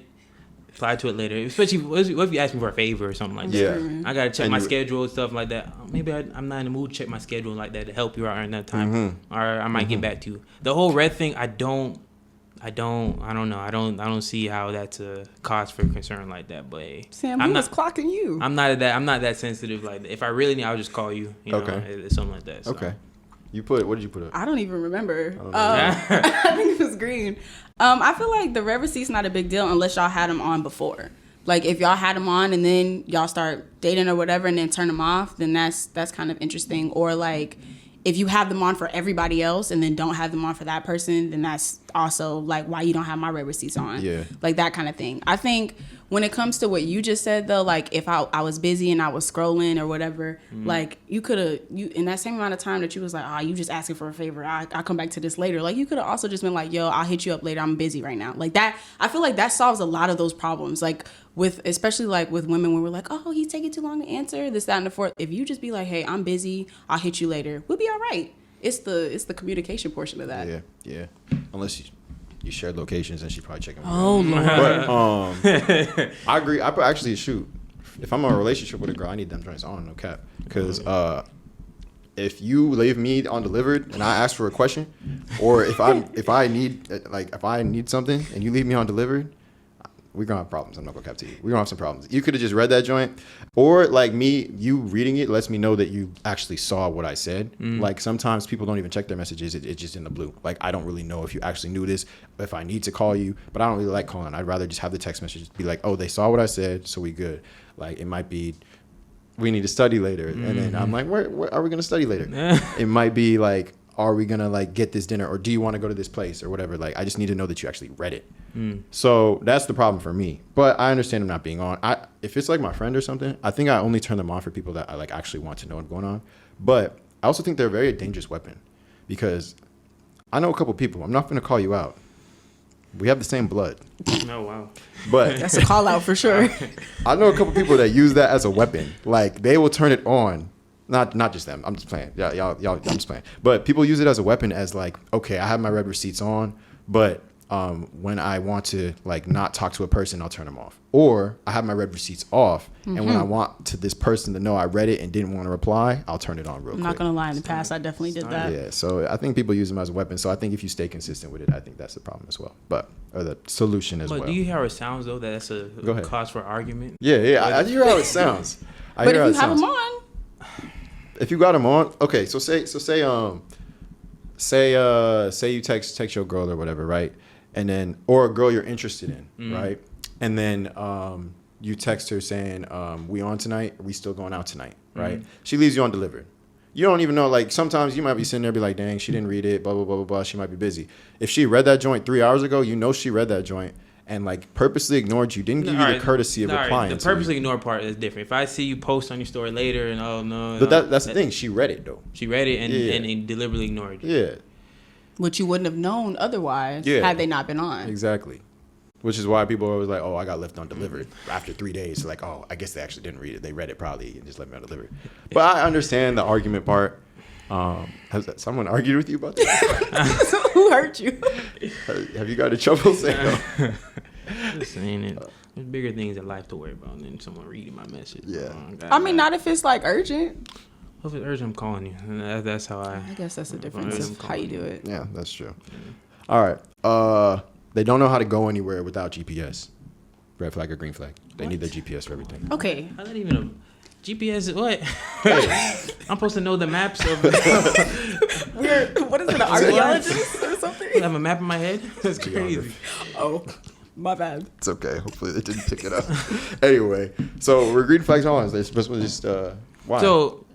reply to it later. Especially what if you ask me for a favor or something like that. Yeah. I gotta check my schedule and stuff like that. Maybe I'm not in the mood to check my schedule like that to help you out in that time, or I might get back to you. The whole red thing, I don't know. I don't see how that's a cause for concern like that. But hey, Sam, who was clocking you? I'm not that sensitive like that. If I really need, I'll just call you. Okay. It's something like that. So. Okay. What did you put up? I don't even remember. I think it was green. I feel like the red receipt's not a big deal unless y'all had them on before. Like, if y'all had them on and then y'all start dating or whatever and then turn them off, then that's kind of interesting. Or like, if you have them on for everybody else and then don't have them on for that person, then that's also like why you don't have my red receipts on. Yeah. Like that kind of thing. I think when it comes to what you just said though, like if I was busy and I was scrolling or whatever, like you in that same amount of time that you was like, you just asking for a favor, I'll come back to this later. Like you could have also just been like, yo, I'll hit you up later, I'm busy right now. Like that, I feel like that solves a lot of those problems. Like especially like with women when we're like, oh, he's taking too long to answer, this, that, and the fourth. If you just be like, hey, I'm busy, I'll hit you later, we'll be all right. It's the communication portion of that. Yeah. Unless you shared locations and she probably checking. Oh, Lord. But I agree. Actually shoot. If I'm in a relationship with a girl, I need them joints on, no cap. Because if you leave me undelivered and I ask for a question, or if I need something and you leave me undelivered, we're gonna have problems. I'm not gonna cap to you. We're gonna have some problems. You could have just read that joint, or like you reading it lets me know that you actually saw what I said. Like sometimes people don't even check their messages. It's just in the blue. Like I don't really know if you actually knew this, if I need to call you, but I don't really like calling. I'd rather just have the text message be like, oh, they saw what I said, so we good. Like it might be, we need to study later, and then I'm like, where are we gonna study later? It might be like, are we gonna like get this dinner, or do you want to go to this place or whatever? Like I just need to know that you actually read it. So that's the problem for me. But I understand them not being on. If it's like my friend or something, I think I only turn them on for people that I like actually want to know what's going on. But I also think they're a very dangerous weapon, because I know a couple people. I'm not gonna call you out. We have the same blood. Oh wow. But that's a call out for sure. I know a couple people that use that as a weapon. Like they will turn it on. Not just them. I'm just playing. Y'all. I'm just playing. But people use it as a weapon, as like, okay, I have my red receipts on, but when I want to like not talk to a person, I'll turn them off. Or I have my red receipts off, and when I want to this person to know I read it and didn't want to reply, I'll turn it on real quick. I'm not gonna lie. In the past, I definitely did that. Yeah. So I think people use them as a weapon. So I think if you stay consistent with it, I think that's the problem as well. Or the solution as well. But do you hear how it sounds though? That's a cause for argument. Yeah. I hear how it sounds. But if you have them on. If you got them on, okay. So say you text your girl or whatever, right? And then, or a girl you're interested in, right? And then you text her saying, we on tonight? Are we still going out tonight, right? She leaves you undelivered. You don't even know, like sometimes you might be sitting there be like, dang, she didn't read it, blah, blah, blah, blah, blah. She might be busy. If she read that joint 3 hours ago, you know she read that joint and like purposely ignored you, didn't give you the courtesy of replying. The purposely ignored part is different. If I see you post on your story later and oh no. But that's the thing. She read it though. She read it and deliberately ignored you. Yeah. Which you wouldn't have known otherwise had they not been on. Exactly. Which is why people are always like, oh, I got left undelivered after 3 days. Like, oh, I guess they actually didn't read it. They read it probably and just left me undelivered. But I understand the argument part. Has someone argued with you about that? Who hurt you? Have you got in trouble saying no? Just saying it. There's bigger things in life to worry about than someone reading my message. Yeah. I mean, not if it's like urgent. If it's urgent, I'm calling you. And that's how I guess that's the difference of how you do it. Yeah, that's true. All right. They don't know how to go anywhere without GPS. Red flag or green flag. They need their GPS for everything. Okay. How that even a GPS? What? I'm supposed to know the maps of What is it, an archaeologist or something? I have a map in my head. That's crazy. Oh, my bad. It's okay. Hopefully they didn't pick it up. Anyway, so we're green flags on. They're supposed to just why? So,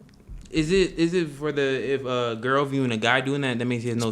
is it for if a girl viewing a guy doing that means he has no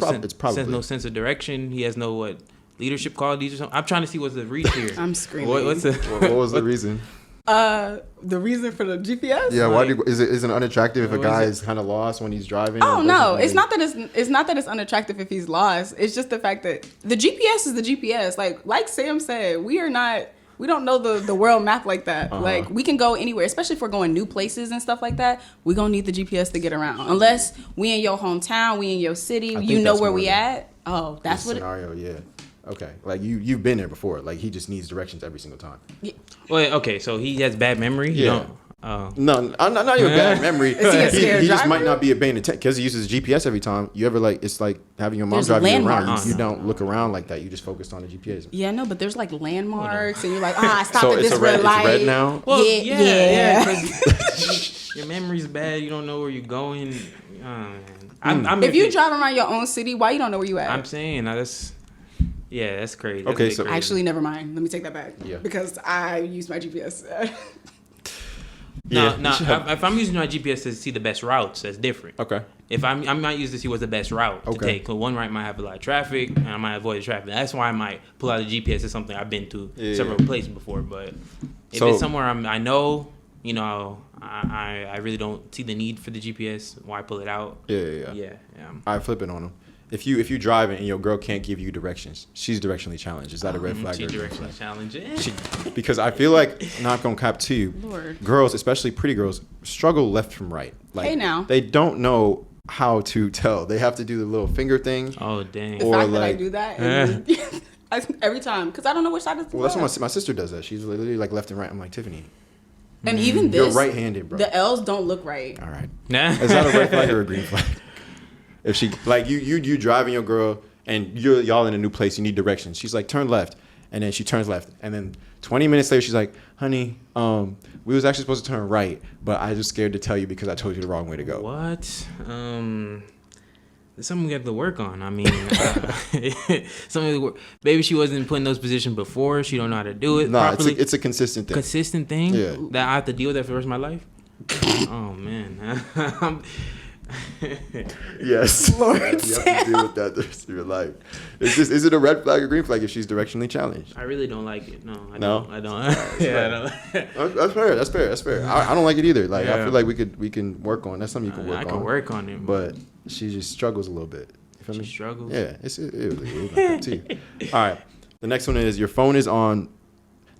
sense of direction? He has no leadership qualities or something? I'm trying to see what's the reach here. I'm screaming. What was the reason? The reason for the GPS? Yeah, why is it unattractive if a guy is kind of lost when he's driving? Oh no, it's not that it's unattractive if he's lost. It's just the fact that the GPS is the GPS. Like Sam said, we don't know the world map like that. Like we can go anywhere, especially if we're going new places and stuff like that. We're gonna need the GPS to get around. Unless we in your hometown, we in your city, you know where we at. Oh, that's what scenario. Yeah. Okay, like you've been there before. Like he just needs directions every single time. Yeah. Well, okay, so he has bad memory. Yeah. No, not even bad memory. He just might not be obeying attention because he uses GPS every time. You ever it's like having your mom drive you around. You don't look around like that. You just focused on the GPS. Yeah, no, but there's like landmarks, and you're like, I stopped at this red light. It's red now. Well, yeah. Your memory's bad. You don't know where you're going. If you drive around your own city, why you don't know where you at? I'm saying that's crazy. Okay, so crazy. Actually, never mind. Let me take that back. Yeah. Because I use my GPS. No. If I'm using my GPS to see the best routes, that's different. Okay. If I'm not used to see what's the best route to take. Cause one route might have a lot of traffic, and I might avoid the traffic. That's why I might pull out the GPS. It's something I've been to several places before. But if it's somewhere I know, I really don't see the need for the GPS. Why pull it out? Yeah. I flip it on him. If you driving and your girl can't give you directions, she's directionally challenged. Is that a red flag? She's directionally challenged. Because I feel like, not gonna cap to you, Lord. girls, especially pretty girls, struggle left from right. Like, hey now. They don't know how to tell. They have to do the little finger thing. Oh dang! The fact that I do that every time because I don't know which side is the left. That's what my sister does. That she's literally like left and right. I'm like, Tiffany. And even this, you're right-handed, bro. The L's don't look right. All right. Is that a red flag or a green flag? If she you driving your girl and y'all in a new place, you need directions. She's like, turn left, and then she turns left, and then 20 minutes later, she's like, honey, we was actually supposed to turn right, but I was scared to tell you because I told you the wrong way to go. What? It's something we have to work on. I mean, maybe she wasn't put in those positions before. She don't know how to do it properly. It's a consistent thing. Consistent thing? Yeah. That I have to deal with that for the rest of my life? Oh, man. Yes. Lord, you have to deal with that the rest of your life. Is it a red flag or green flag if she's directionally challenged? I really don't like it. No, I don't. I don't. Yeah, I don't. That's fair. I don't like it either. Like I feel like we can work on. That's something you can work on. I can work on it, but she just struggles a little bit. You feel me? Struggles. Yeah, it's all right. The next one is your phone is on.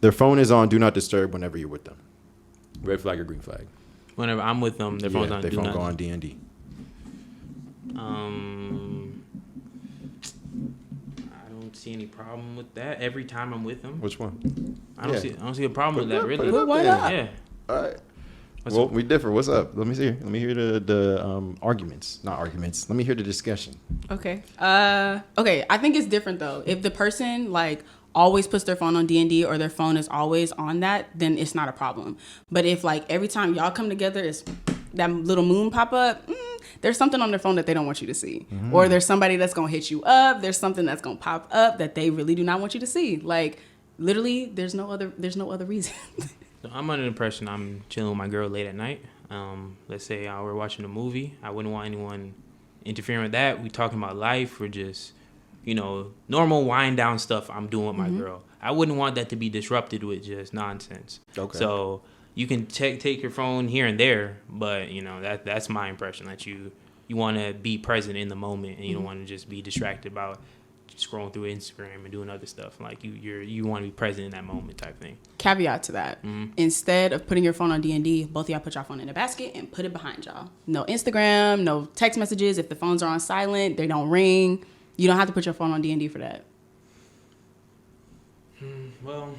Their phone is on. Do not disturb whenever you're with them. Red flag or green flag? Whenever I'm with them, their phone's on. Their phone go on D&D. I don't see any problem with that. Every time I'm with them. Which one? I don't see a problem with that. Really. Why not? Yeah. All right. We differ. What's up? Let me hear the arguments. Not arguments. Let me hear the discussion. Okay. Okay. I think it's different though. If the person always puts their phone on D&D or their phone is always on that, then it's not a problem. But if every time y'all come together, it's that little moon pop up. There's something on their phone that they don't want you to see, or there's somebody that's gonna hit you up. There's something that's gonna pop up that they really do not want you to see. Literally, there's no other reason. So I'm under the impression I'm chilling with my girl late at night. Let's say we're watching a movie. I wouldn't want anyone interfering with that. We talking about life or just, normal wind down stuff I'm doing with my girl. I wouldn't want that to be disrupted with just nonsense. Okay. So you can take your phone here and there, but that's my impression, that you want to be present in the moment and you don't want to just be distracted about scrolling through Instagram and doing other stuff. You want to be present in that moment type thing. Caveat to that. Instead of putting your phone on D&D, both of y'all put your phone in a basket and put it behind y'all. No Instagram, no text messages. If the phones are on silent, they don't ring. You don't have to put your phone on D&D for that. Well,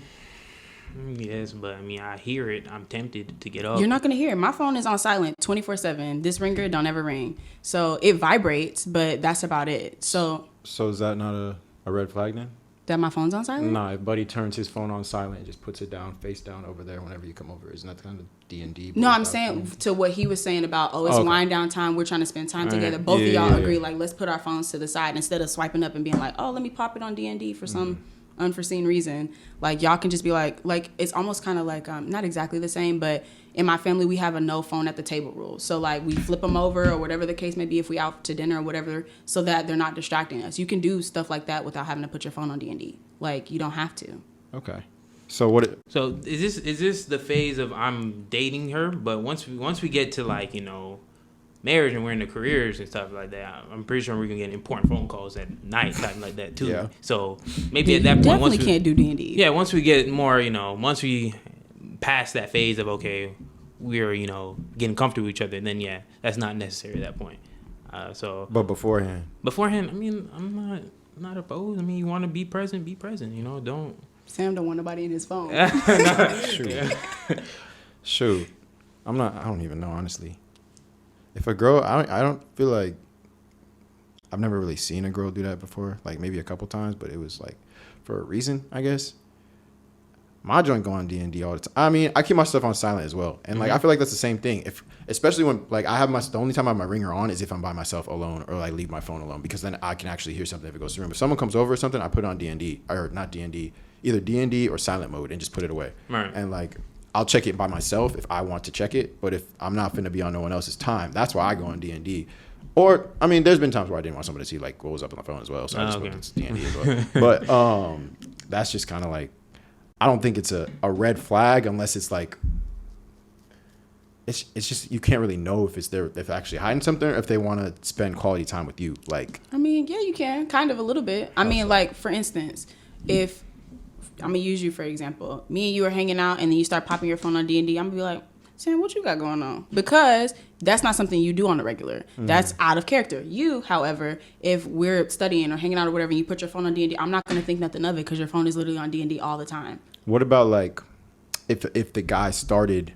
yes, but I hear it. I'm tempted to get up. You're not going to hear it. My phone is on silent 24/7. This ringer don't ever ring. So it vibrates, but that's about it. So is that not a red flag then? That my phone's on silent? Nah, if Buddy turns his phone on silent and just puts it down, face down over there whenever you come over, isn't that kind of D&D? No, I'm saying to what he was saying about, it's wind down time. We're trying to spend time together. Both of y'all agree, like, let's put our phones to the side instead of swiping up and being like, oh, let me pop it on D&D for some unforeseen reason. Like, y'all can just be like, it's almost kind of like, not exactly the same, but in my family, we have a no phone at the table rule. So, like, we flip them over or whatever the case may be if we out to dinner or whatever, so that they're not distracting us. You can do stuff like that without having to put your phone on D&D. Like, you don't have to. Okay. So So is this the phase of I'm dating her, but once we get to, like, you know, marriage and we're into careers and stuff like that, I'm pretty sure we're gonna get important phone calls at night, something like that too. Yeah. So maybe at that point, definitely can't do D&D. Yeah, once we get more, you know, once we pass that phase of okay, we're, you know, getting comfortable with each other, then yeah, that's not necessary at that point. But beforehand, I mean, I'm not opposed. I mean, you want to be present, you know. Don't. Sam don't want nobody in his phone. Shoot. I don't even know, honestly. If a girl, I don't feel like, I've never really seen a girl do that before. Like, maybe a couple times, but it was like for a reason, I guess. My joint go on D&D all the time. I mean, I keep my stuff on silent as well. And, like, I feel like that's the same thing. Especially when, like, the only time I have my ringer on is if I'm by myself alone or, like, leave my phone alone, because then I can actually hear something if it goes to the room. If someone comes over or something, I put it on D&D, or not D&D, either D&D or silent mode, and just put it away. Right. And, like, I'll check it by myself if I want to check it, but if I'm not finna be on no one else's time, that's why I go on D&D. Or, I mean, there's been times where I didn't want somebody to see, like, what was up on the phone as well, so I just went to D&D as well. But that's just kind of like, I don't think it's a red flag unless it's like, it's just, you can't really know if if actually hiding something or if they want to spend quality time with you. Like, I mean, yeah, you can, kind of a little bit. I mean, like, for instance, if, I'm going to use you for example, me and you are hanging out and then you start popping your phone on D&D, I'm going to be like, Sam, what you got going on? Because that's not something you do on the regular. That's out of character. You, however, if we're studying or hanging out or whatever, and you put your phone on D&D, I'm not going to think nothing of it because your phone is literally on D&D all the time. what about, like, if the guy started,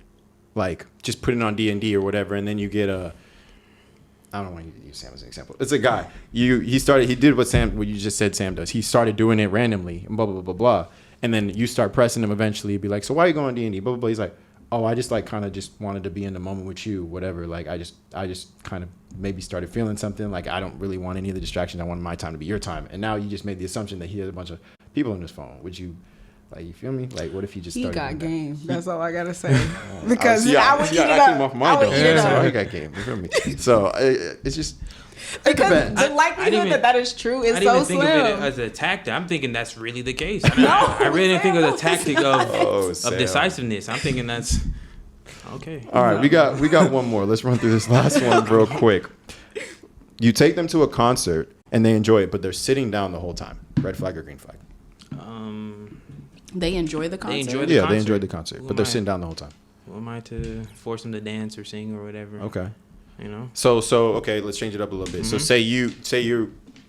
like, just putting on D&D or whatever, and then you get I don't want to use Sam as an example. It's a guy. He did what you just said Sam does. He started doing it randomly, and blah, blah, blah, blah, blah. And then you start pressing him eventually, be like, so why are you going on D&D? Blah, blah, blah. He's like, oh, I just, like, kind of just wanted to be in the moment with you, whatever. Like, I just kind of maybe started feeling something. Like, I don't really want any of the distractions. I want my time to be your time. And now you just made the assumption that he has a bunch of people on his phone. Would you, like, you feel me? Like, what if he just started He got doing game. That's all I got to say. Because I I would eat it I came up. off my I would dome. eat it So up. he got game. You feel me? So it's just, Because the I likelihood didn't that is true is I didn't so even think slim. of it as a tactic. I'm thinking that's really the case. I really didn't think of the tactic of Sam. decisiveness. I'm thinking that's okay. All right, we got one more. Let's run through this last one real quick. You take them to a concert and they enjoy it, but they're sitting down the whole time. Red flag or green flag? They enjoy the concert. enjoy They concert. enjoyed the concert, Who but am they're I? sitting down the whole time. Who am I to force them to dance or sing or whatever? Okay. You know? So okay, let's change it up a little bit. So say you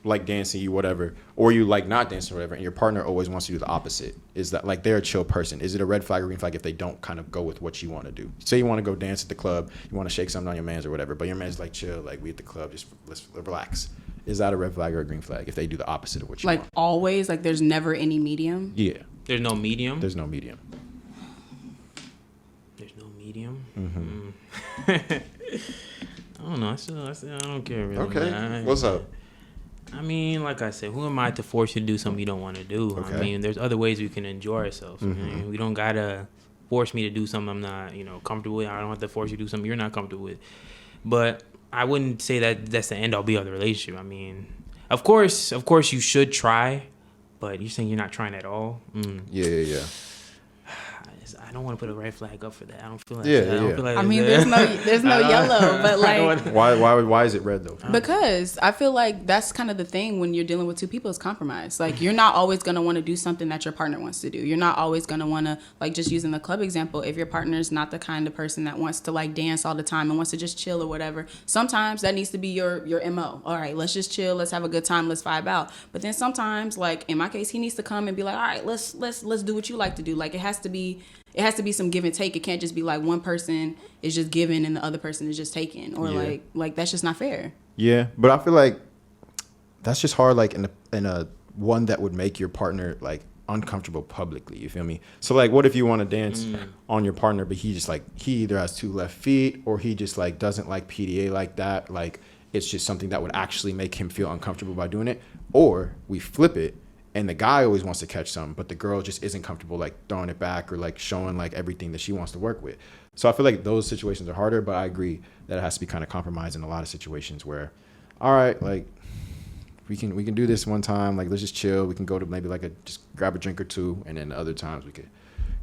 like dancing, you whatever, or you like not dancing or whatever, and your partner always wants to do the opposite. Is that, like, they're a chill person? Is it a red flag or green flag if they don't kind of go with what you want to do? Say you want to go dance at the club, you want to shake something on your man's or whatever, but your man's like, chill, like, we at the club, just let's relax. Is that a red flag or a green flag if they do the opposite of what you Like, want? always, like, there's never any medium. Yeah, There's no medium. there's no medium. There's no medium. Mm-hmm. I don't know. I don't care really. Okay, man. what's up? I mean, like I said, who am I to force you to do something you don't want to do? Okay. I mean, there's other ways we can enjoy ourselves. Mm-hmm. I mean, we don't gotta force me to do something I'm not, comfortable with. I don't have to force you to do something you're not comfortable with. But I wouldn't say that that's the end all be all of the relationship. I mean, of course, you should try, but you're saying you're not trying at all. Yeah. I don't want to put a red flag up for that. I don't feel like Yeah, that. I don't yeah. feel like I mean, there's no yellow, but like, Why is it red though? because I feel like that's kind of the thing when you're dealing with two people is compromise. Like, you're not always going to want to do something that your partner wants to do. You're not always going to want to, like, just using the club example, if your partner's not the kind of person that wants to, like, dance all the time and wants to just chill or whatever, sometimes that needs to be your MO. All right, let's just chill, let's have a good time, let's vibe out. But then sometimes, like in my case, he needs to come and be like, all right, let's do what you like to do. Like, it has to be some give and take. It can't just be like one person is just giving and the other person is just taking, or like that's just not fair. Yeah, but I feel like that's just hard, like in a one that would make your partner like uncomfortable publicly. You feel me? So like, what if you want to dance on your partner, but he just like, he either has 2 left feet or he just like doesn't like PDA like that. Like, it's just something that would actually make him feel uncomfortable by doing it. Or we flip it and the guy always wants to catch some, but the girl just isn't comfortable like throwing it back or like showing like everything that she wants to work with. So I feel like those situations are harder, but I agree that it has to be kind of compromised in a lot of situations where, all right, like we can do this one time, like let's just chill. We can go to maybe like just grab a drink or 2, and then other times we could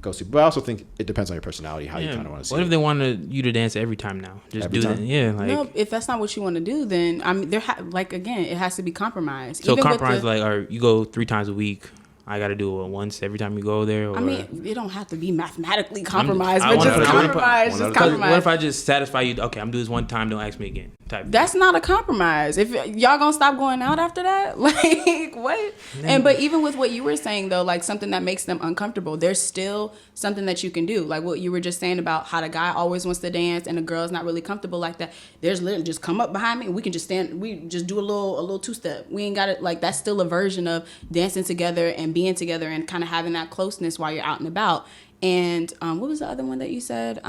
go see. But I also think it depends on your personality, how you kind of want to see. What if they wanted you to dance every time now? Just every do time? that. Yeah, like No, if that's not what you want to do, then I mean, like again, it has to be compromised. so Even with compromise like, or you go 3 times a week. I got to do it once every time you go there. Or, I mean, it don't have to be mathematically compromised, I but wanna just put it- compromise. Just compromise. What if I just satisfy you? Okay, I'm doing this one time. Don't ask me again. Type. That's not a compromise. If y'all gonna stop going out after that, like what? And but even with what you were saying though, like something that makes them uncomfortable, there's still something that you can do. Like what you were just saying about how the guy always wants to dance and the girl's not really comfortable like that. There's literally just come up behind me and we can just stand. We just do a little 2-step. We ain't got it. Like that's still a version of dancing together and being together and kind of having that closeness while you're out and about. And what was the other one that you said?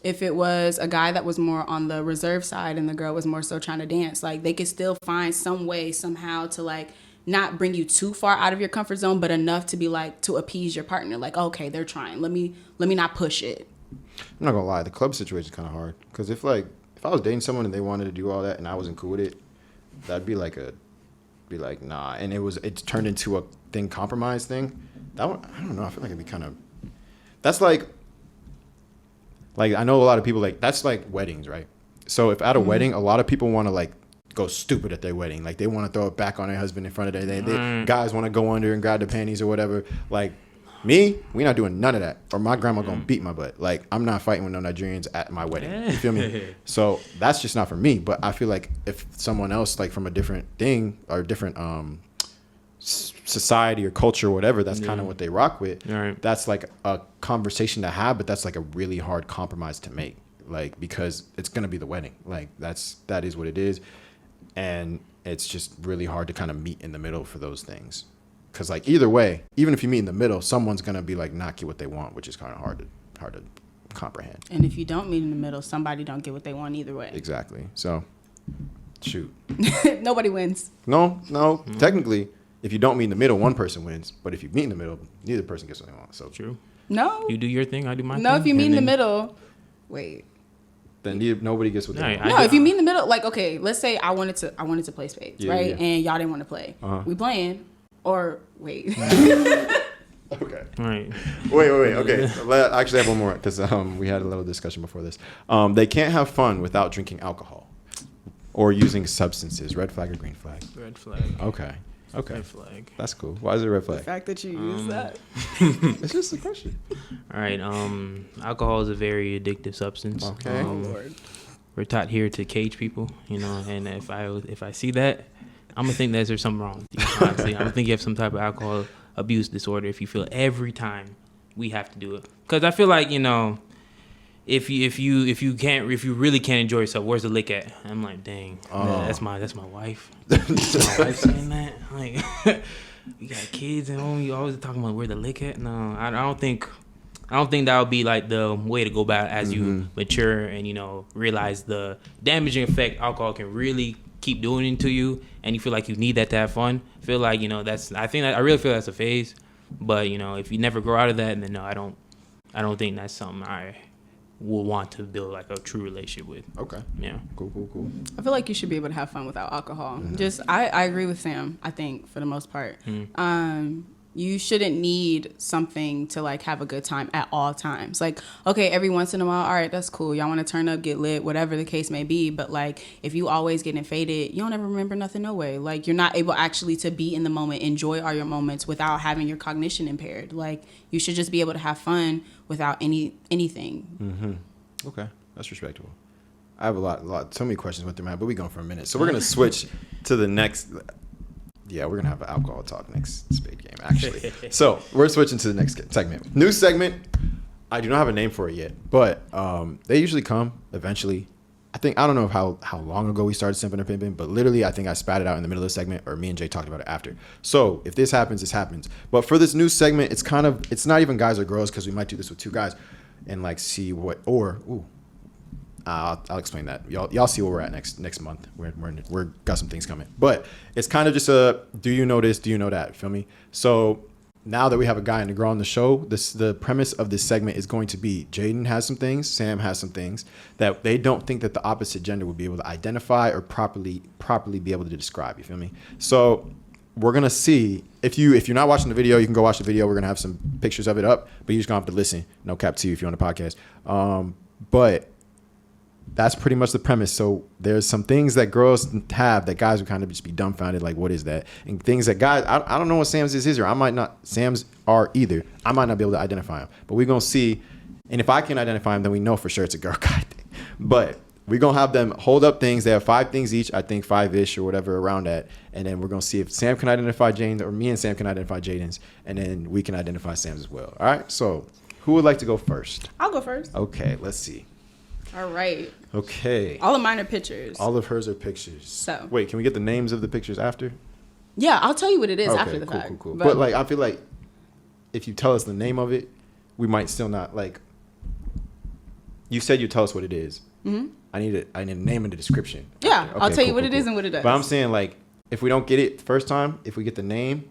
If it was a guy that was more on the reserve side and the girl was more so trying to dance, like they could still find some way somehow to like not bring you too far out of your comfort zone, but enough to be like to appease your partner. Like, okay, they're trying. Let me not push it. I'm not gonna lie, the club situation is kind of hard because if I was dating someone and they wanted to do all that and I wasn't cool with it, that'd be like nah. And it turned into a compromise thing. That one, I don't know. I feel like it'd be kind of. That's like I know a lot of people like that's like weddings, right? So if at a wedding, a lot of people want to like go stupid at their wedding, like they want to throw it back on their husband in front of they guys want to go under and grab the panties or whatever. Like me, we not doing none of that, or my grandma gonna beat my butt. Like I'm not fighting with no Nigerians at my wedding. You feel me? So that's just not for me. But I feel like if someone else like from a different thing or different society or culture or whatever, that's kind of what they rock with. Right. That's like a conversation to have, but that's like a really hard compromise to make, like because it's gonna be the wedding. Like that is what it is, and it's just really hard to kind of meet in the middle for those things. Because like either way, even if you meet in the middle, someone's gonna be like knock you what they want, which is kind of hard to comprehend. And if you don't meet in the middle, somebody don't get what they want either way. Exactly. So, shoot. Nobody wins. No. Technically, if you don't meet in the middle, one person wins. But if you meet in the middle, neither person gets what they want. So True. No. You do your thing, I do my thing. No, if you meet in the and then- middle, wait. then nobody gets what they want. No, if you meet in the middle, like okay, let's say I wanted to play spades, Yeah, right? yeah. And y'all didn't want to play. We playing, or wait. Okay. All right. Wait. Okay. I actually have one more because we had a little discussion before this. They can't have fun without drinking alcohol or using substances. Red flag or green flag? Red flag. Okay. Red flag. That's cool. Why is it a red The flag? fact that you use that. It's just a question. All right. Alcohol is a very addictive substance. Okay. Oh Lord. We're taught here to cage people, you know, and if I see that, I'm gonna think that there's something wrong with you. Honestly, I'm gonna think you have some type of alcohol abuse disorder if you feel every time we have to do it. Because I feel like, you know, if you really can't enjoy yourself, where's the lick at? I'm like, dang, that's my wife. That's my wife saying that. Like, we got kids and home. You always talking about where the lick at. No, I don't think that would be like the way to go about it as you mature and, you know, realize the damaging effect alcohol can really keep doing to you, and you feel like you need that to have fun. Feel like, you know, I really feel that's a phase. But, you know, if you never grow out of that, then no, I don't think that's something I will want to build like a true relationship with. Okay. Yeah. Cool. I feel like you should be able to have fun without alcohol. Just I agree with Sam, I think, for the most part. You shouldn't need something to like have a good time at all times. Like, okay, every once in a while, all right, that's cool. Y'all want to turn up, get lit, whatever the case may be. But like, if you always getting faded, you don't ever remember nothing no way. Like, you're not able actually to be in the moment, enjoy all your moments without having your cognition impaired. Like, you should just be able to have fun without anything. Okay, that's respectable. I have so many questions went through my head, but we're going for a minute. So we're going to switch to the next. Yeah, we're going to have an alcohol talk next spade game, actually. So we're switching to the next segment. New segment. I do not have a name for it yet, but they usually come eventually. I don't know how long ago we started simping or pimping, but literally I think I spat it out in the middle of the segment, or me and Jay talked about it after. So if this happens, this happens. But for this new segment, it's not even guys or girls, because we might do this with two guys and like see what I'll explain that. Y'all see where we're at next month. We're got some things coming, but it's kind of just a do you know this, do you know that? Feel me? So now that we have a guy and a girl on the show, the premise of this segment is going to be Jaedyn has some things, Sam has some things that they don't think that the opposite gender would be able to identify or properly be able to describe. You feel me? So we're gonna see if you're not watching the video, you can go watch the video. We're gonna have some pictures of it up, but you're just gonna have to listen. No cap to you if you're on the podcast. But that's pretty much the premise. So there's some things that girls have that guys would kind of just be dumbfounded, like, what is that? And things that guys, I don't know what Sam's is either. Sam's are either. I might not be able to identify them. But we're going to see. And if I can identify them, then we know for sure it's a girl guy thing. But we're going to have them hold up things. They have 5 things each, I think 5-ish or whatever around that. And then we're going to see if Sam can identify Jaedyn, or me and Sam can identify Jaedyn's. And then we can identify Sam's as well. All right? So who would like to go first? I'll go first. Okay, let's see. All right. Okay. All of mine are pictures. All of hers are pictures. So. Wait, can we get the names of the pictures after? Yeah, I'll tell you what it is Okay, after the fact. Cool. But like, I feel like if you tell us the name of it, we might still not like. You said you tell us what it is. Mm-hmm. I need a name and a description. Yeah, Okay, I'll tell you what cool. it is and what it does. But I'm saying, like, if we don't get it first time, if we get the name,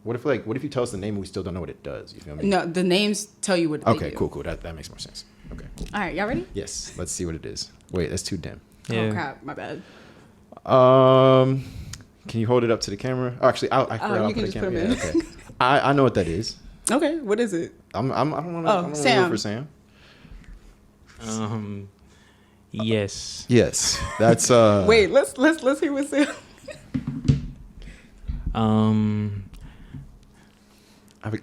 what if you tell us the name and we still don't know what it does? You feel me? No, the names tell you what they do. Okay, cool. That makes more sense. Okay, cool. All right, y'all ready? Yes, let's see what it is. Wait, that's too dim. Yeah. Oh crap, my bad. Can you hold it up to the camera? Oh, actually, I forgot I'll you can put just the put camera. them in. Yeah, okay. I know what that is. Okay, what is it? I don't want to. Oh, Sam. For Sam. Yes. Yes, that's. Wait, let's hear what Sam. I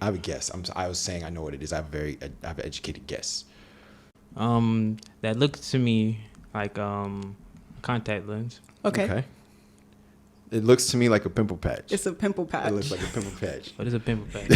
have a guess. I was saying I know what it is. I have an educated guess. That looks to me like contact lens. Okay. It looks to me like a pimple patch. It's a pimple patch. It looks like a pimple patch. What is a pimple patch?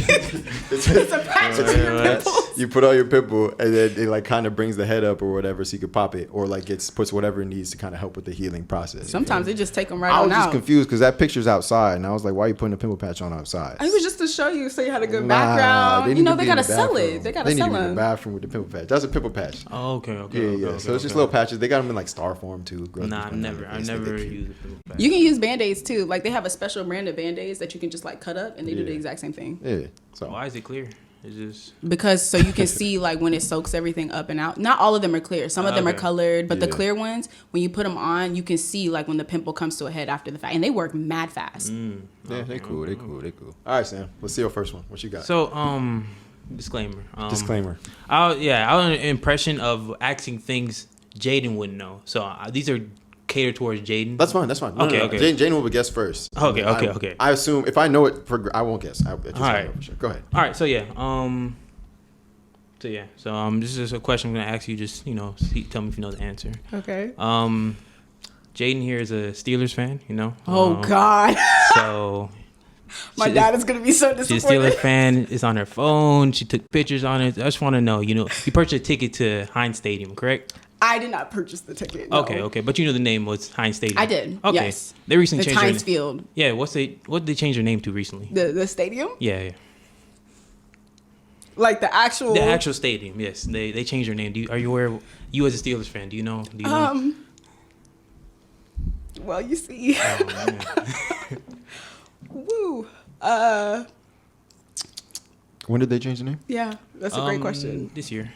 It's a patch of your pimples. You put on your pimple, and then it like kind of brings the head up or whatever, so you could pop it, or like puts whatever it needs to kind of help with the healing process. Sometimes they just take them right I on was just out. confused because that picture's outside, and I was like, "Why are you putting a pimple patch on outside?" It was just to show you so you had a good Nah, background. You know, they need to gotta be in the sell it. bathroom. They gotta They need sell to be in the them. bathroom with the pimple patch. That's a pimple patch. Oh, okay. Yeah. Okay, So it's just okay. little patches. They got them in like star form too. Girls Nah, just I've put them in never place. They're cute. used a pimple patch. You can use Band-Aids too. Like they have a special brand of Band-Aids that you can just like cut up and they do the Yeah. exact same thing. Yeah. So Why is it clear? It's just Because so you can see like when it soaks everything up and out. Not all of them are clear. Some of them are Okay. colored, but the Yeah. clear ones, when you put them on, you can see like when the pimple comes to a head after the fact, and they work mad fast. yeah, they cool. They cool. All right, Sam. Let's see your first one. What you got? so. Disclaimer. Disclaimer. I was under the impression of asking things Jaedyn wouldn't know. So these are catered towards Jaedyn. That's fine. No, Okay, okay. Jane will guess first. Okay, okay. I assume if I know it, I won't guess. I just All right. know for sure. Go ahead. All right. So yeah. This is a question I'm gonna ask you. Just tell me if you know the answer. Okay. Jaedyn here is a Steelers fan. Oh God. So. My dad is gonna be so She's a disappointed. Steelers fan. It's on her phone. She took pictures on it. I just want to know. You purchased a ticket to Heinz Stadium, correct? I did not purchase the ticket. No. Okay. But you know the name was Heinz Stadium. I did. Okay. Yes. They recently It's changed Heinz their Field. Yeah. What did they change their name to recently? The stadium? Yeah. Like the actual. The actual stadium. Yes. They changed their name. Are you aware? You as a Steelers fan, do you know? Well, you see. Oh, man. Woo. When did they change the name? Yeah, that's a great question. This year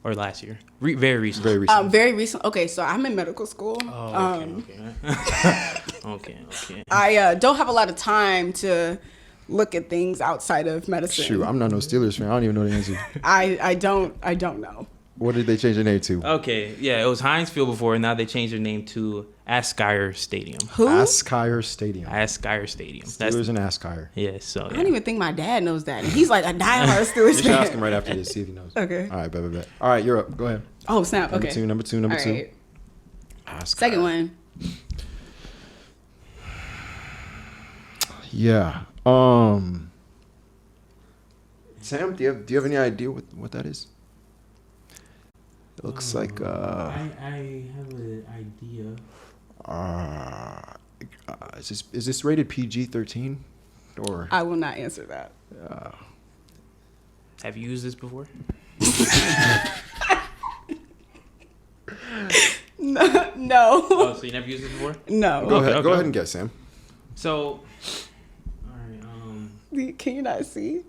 or last year? Very recent. Very recent. Very recent. Okay, so I'm in medical school. Oh, okay. Okay. I don't have a lot of time to look at things outside of medicine. Shoot, I'm not no Steelers fan. I don't even know the answer. I don't know. What did they change their name to? Okay, yeah, it was Heinz Field before, and now they changed their name to Askire Stadium. Who? Askire Stadium. Askire Stadium. Steelers and Askire. Yeah, so I don't even think my dad knows that. And he's like a diehard Steelers You should fan. ask him right after this, see if he knows. Okay. All right, bet. All right, you're up. Go ahead. Oh snap. Number Okay. two. All right. Askire. Second one. Yeah. Sam, do you have any idea what that is? It looks like I have an idea. Is this rated PG-13 or? I will not answer that. Have you used this before? No. Oh, so you never used this before? No. Go ahead. okay. Go ahead and guess, Sam. So, all right. Can you not see?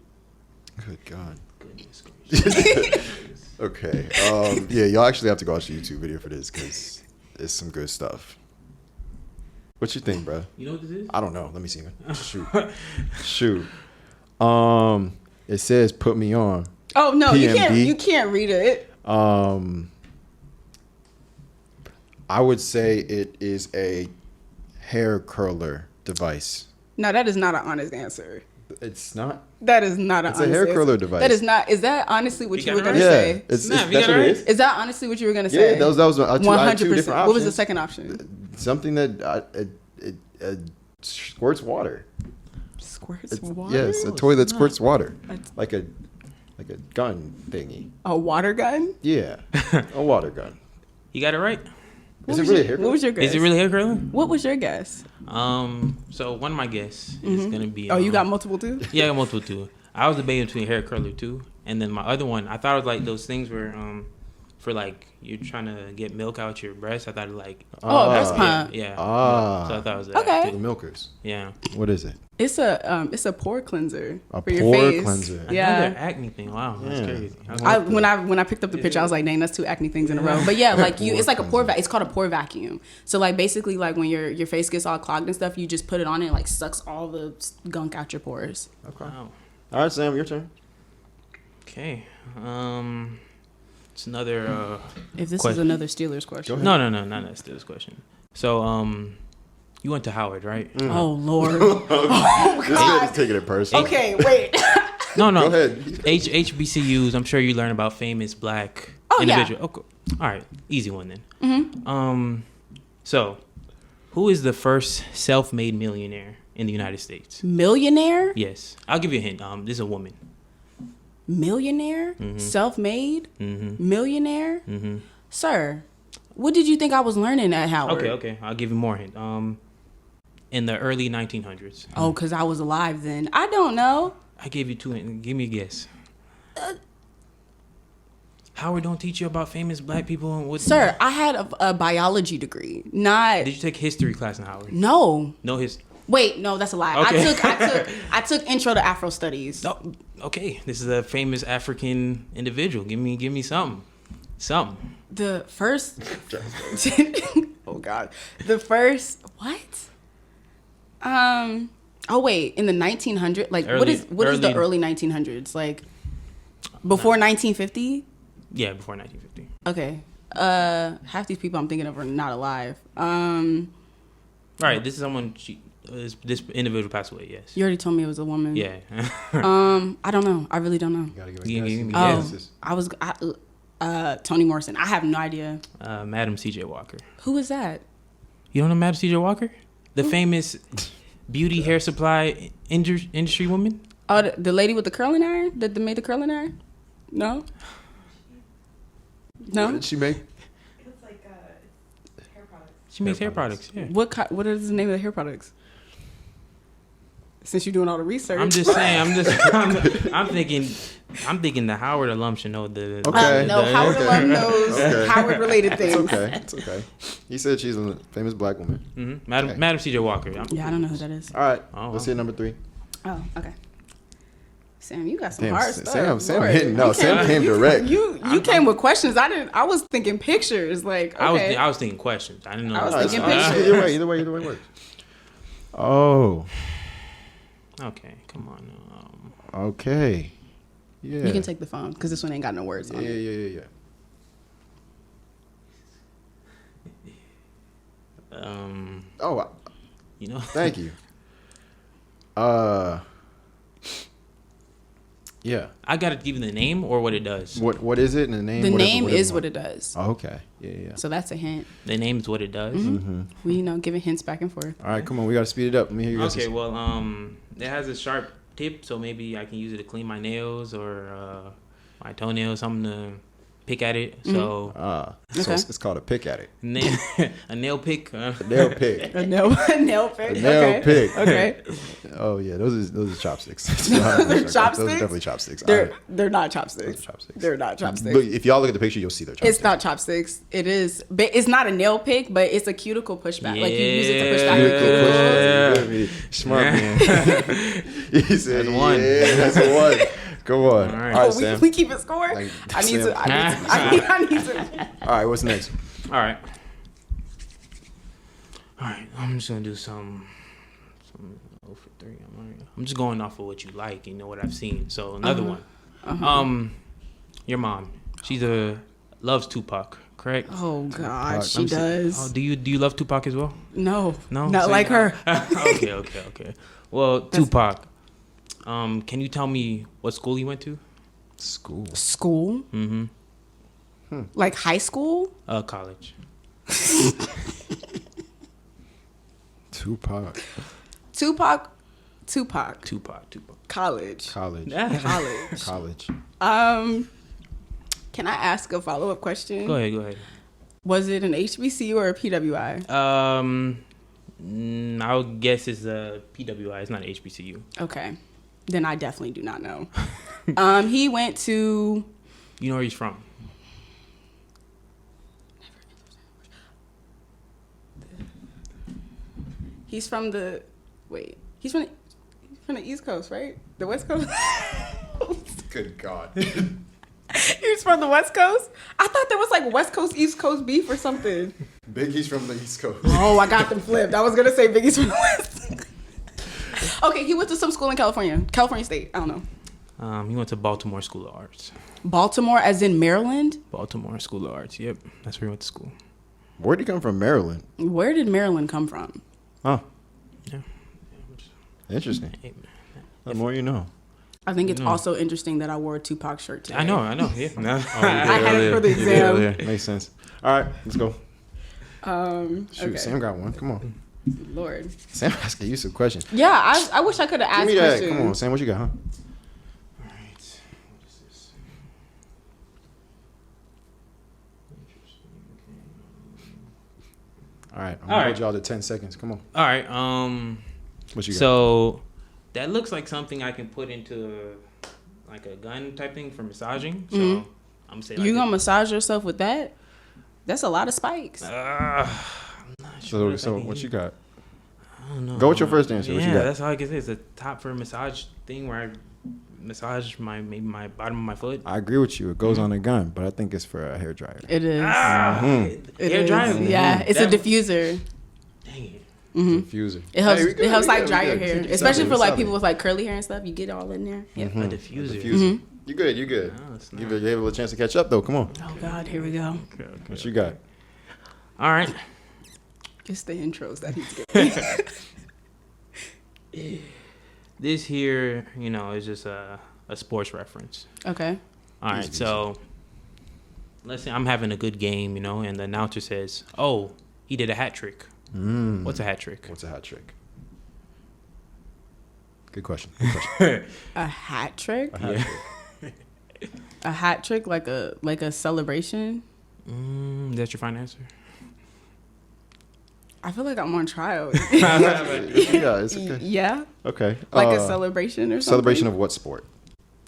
Good God. Goodness gracious. Okay. Yeah, y'all actually have to go watch the YouTube video for this because it's some good stuff. What you think, bro? You know what this is? I don't know. Let me see. Shoot. It says "Put Me On." Oh no, PMD. you can't read it. I would say it is a hair curler device. No, that is not an honest answer. It's not. That is not an It's a honest hair answer. curler device. That is not. Is that honestly what You you got were it gonna right? say? It's Snap, you that's got what it it right? is. Is that honestly what you were gonna say? Yeah, that was I had two different options. What was the second option? Something that it squirts water. Squirts water. Yes, a toy that snap. squirts water, That's- like a gun thingy. A water gun. Yeah, a water gun. You got it right. Is it really a hair What was your guess? Is it really hair curling? What was your guess? So one of my guess is gonna be. Oh, you got multiple too? Yeah, I got multiple too. I was debating between hair curler too, and then my other one. I thought it was like those things where for like you're trying to get milk out your breast. I thought it like Oh, breast pump. yeah. Ah. So I thought it was that. Okay. The milkers. Yeah. What is it? It's a pore cleanser A for your pore face. cleanser. Yeah. Another acne thing. Wow, that's Yeah. crazy. When I picked up the picture, I was like, dang, that's two acne things in a row. But yeah, like it's like a pore it's called a pore vacuum. So like basically like when your face gets all clogged and stuff, you just put it on it, and like sucks all the gunk out your pores. Okay. Wow. All right, Sam, your turn. Okay. It's another. If this is Question. another Steelers question. No, not that's this question. So you went to Howard, right? Oh Lord. This man is taking it personal. Okay, wait. No. Go ahead. HBCUs. I'm sure you learn about famous black Oh, yeah. individual. Okay. All right, easy one then. So, who is the first self-made millionaire in the United States? Millionaire? Yes, I'll give you a hint. This is a woman. Millionaire? Self-made? Mm-hmm. Millionaire? Sir, what did you think I was learning at Howard? Okay. I'll give you more hint. In the early 1900s. Oh, because I was alive then. I don't know. I gave you two hints. Give me a guess. Howard don't teach you about famous black people and what? Sir, I had a biology degree. Not Did you take history class in Howard? no. No Wait, no, that's a lie. Okay. I took intro to Afro studies. No. Okay, this is a famous African individual. Give me something. Something. The first Oh God. The first what? Oh wait, in the 1900s, like what is the early 1900s? Like before 1950? Yeah, before 1950. Okay. Half these people I'm thinking of are not alive. All right, this is someone. This individual passed away. Yes. You already told me it was a woman. Yeah. I don't know. I really don't know. You gotta give You a give me guess. Toni Morrison. I have no idea. Madam C.J. Walker. Who is that? You don't know Madam C.J. Walker? The famous beauty hair supply industry woman? Oh, the lady with the curling iron that made the curling iron? No. What No. did she make? It's like hair products. She makes hair products. Yeah. What is the name of the hair products? Since you're doing all the research. I'm just saying. I'm thinking the Howard alum should know the. Okay. No, Howard Okay. alum knows Okay. Howard related things. It's okay. He said she's a famous black woman. Mm-hmm. Okay. Madam C.J. Walker. Yeah, I don't know who that is. All right. Oh, Let's wow. see number 3. Oh, okay. Sam, you got some Damn, hard stuff. Sam Lord. hitting. No, You Sam came you- direct. You came with questions. I was thinking pictures. Like okay. I was thinking questions. I didn't know. I was All right, thinking so- pictures. Either way works. Oh, Okay, come on. okay. Yeah. You can take the phone because this one ain't got no words on it. Yeah. Oh, You know. thank you. Yeah. I gotta give you the name or what it does. What is it and the name? The What name is it what it does. Oh, okay. Yeah. So that's a hint. The name is what it does. Mm-hmm. We giving hints back and forth. All right, come on. We gotta speed it up. Let me hear your Okay, guesses. well, it has a sharp tip, so maybe I can use it to clean my nails or my toenails, something to pick at it. So So Okay. it's called a pick at it. a nail pick. Nail pick. A nail pick. A nail Okay. pick. Okay. Oh yeah, those are chopsticks. They're Those chopsticks? are definitely chopsticks. They're not chopsticks. Those are chopsticks. They're not chopsticks. Look, if y'all look at the picture, you'll see they're chopsticks. It's not chopsticks. It is, but it's not a nail pick, but it's a cuticle pushback. Like you use it to push back your Cuticle cuticle. pushback. Smart man. He said, That's one. Yeah, that's one. Come on. All right. All right, Oh, Sam. we keep it score. Like, I need Sam. to. I need to. All right, what's next? All right. All right. I'm just gonna do some 0 for 3. I'm just going off of what you like. You know what I've seen. So another one. Your mom. She's loves Tupac, correct? Oh God, she Let me see. does. Oh, do you love Tupac as well? No, No, not So like you- her. Okay. Well, Tupac. Can you tell me what school you went to? School. School. Mm-hmm. Like high school. College. Tupac. Tupac. College. College. College. College. Can I ask a follow-up question? Go ahead. Was it an HBCU or a PWI? I would guess it's a PWI. It's not an HBCU. Okay. Then I definitely do not know. He went to. You know where he's from? He's from the. Wait. He's from the East Coast, right? The West Coast. Good God. He's from the West Coast. I thought there was like West Coast, East Coast beef or something. Biggie's from the East Coast. Oh, I got them flipped. I was gonna say Biggie's from the West. Okay, he went to some school in California State. I don't know. He went to Baltimore School of Arts. Baltimore, as in Maryland. Baltimore School of Arts. Yep, that's where he went to school. Where'd he come from? Maryland. Where did Maryland come from? Oh, Yeah. interesting. Hey, man. The more you know. I think it's also interesting that I wore a Tupac shirt today. I know. Yeah. No. I had it for the exam. Makes sense. All right, let's go. Shoot, Okay. Sam got one. Come on. Lord. Sam asking you some questions. Yeah, I wish I could have Give asked me that. questions. Come on, Sam. What you got, huh? All right. What is this? All right, I'm All gonna right. hold y'all to 10 seconds. Come on. All right. What you got? So that looks like something I can put into like a gun type thing for massaging. So I'm gonna say like You gonna massage yourself with that? That's a lot of spikes. I'm not sure So if I what can- you got? I don't know. Go with your first answer. Yeah, What you got? that's all I can say. It's a top for a massage thing where I massage maybe my bottom of my foot. I agree with you. It goes on a gun, but I think it's for a hair dryer. It is. Mm-hmm. It Hair is. dryer. Yeah, it's a That- diffuser. Dang it. Diffuser. It helps. Hey, we It good, helps we like good, dry we your good. hair, Keep especially solid, for like solid. people with like curly hair and stuff. You get it all in there. Yeah. A diffuser. Diffuser. You good? You good? Oh, it's You gave it a chance to catch up though. Come on. Oh God, here we go. What you got? All right. It's the intros that he's getting. This here, is just a sports reference. Okay. All right, so let's say I'm having a good game, and the announcer says, "Oh, he did a hat trick." What's a hat trick? What's a hat trick? Good question. Good question. A hat trick. A hat Yeah. trick. A hat trick, like a celebration. That's your final answer. I feel like I'm on trial. Yeah, it's okay. Yeah, Okay. like a celebration or something. Celebration of what sport?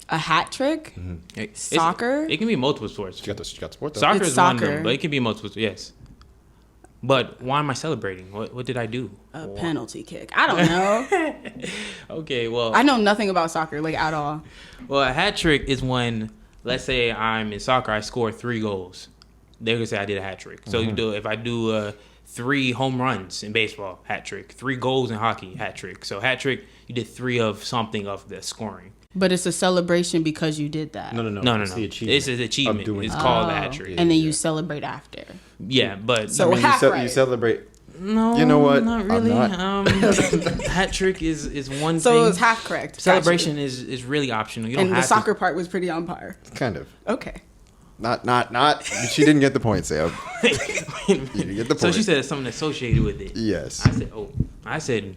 A hat trick. It's- Soccer? It can be multiple sports. You got sport though. Soccer It's is one of soccer. them, but it can be multiple. Yes. But why am I celebrating? What did I do? A penalty kick. I don't know. Okay, well, I know nothing about soccer, like at all. Well, a hat trick is when, let's say I'm in soccer, I score 3 goals. They're gonna say I did a hat trick. So if I do 3 home runs in baseball, hat trick. 3 goals in hockey, hat trick. So hat trick, you did 3 of something of the scoring. But it's a celebration because you did that. No. No. It's the achievement. It's an achievement. of doing It's it. called a hat trick. And then you celebrate after. Yeah, but So I mean, half you right. celebrate. no, You know what? Not I'm really. not. Hat trick is one So thing. it was half correct. Gotcha. Celebration is really optional. You don't And the have soccer part was pretty on par. Kind of. Okay. Not. She didn't get the point, Sam. You didn't get the point. So she said something associated with it. Yes. I said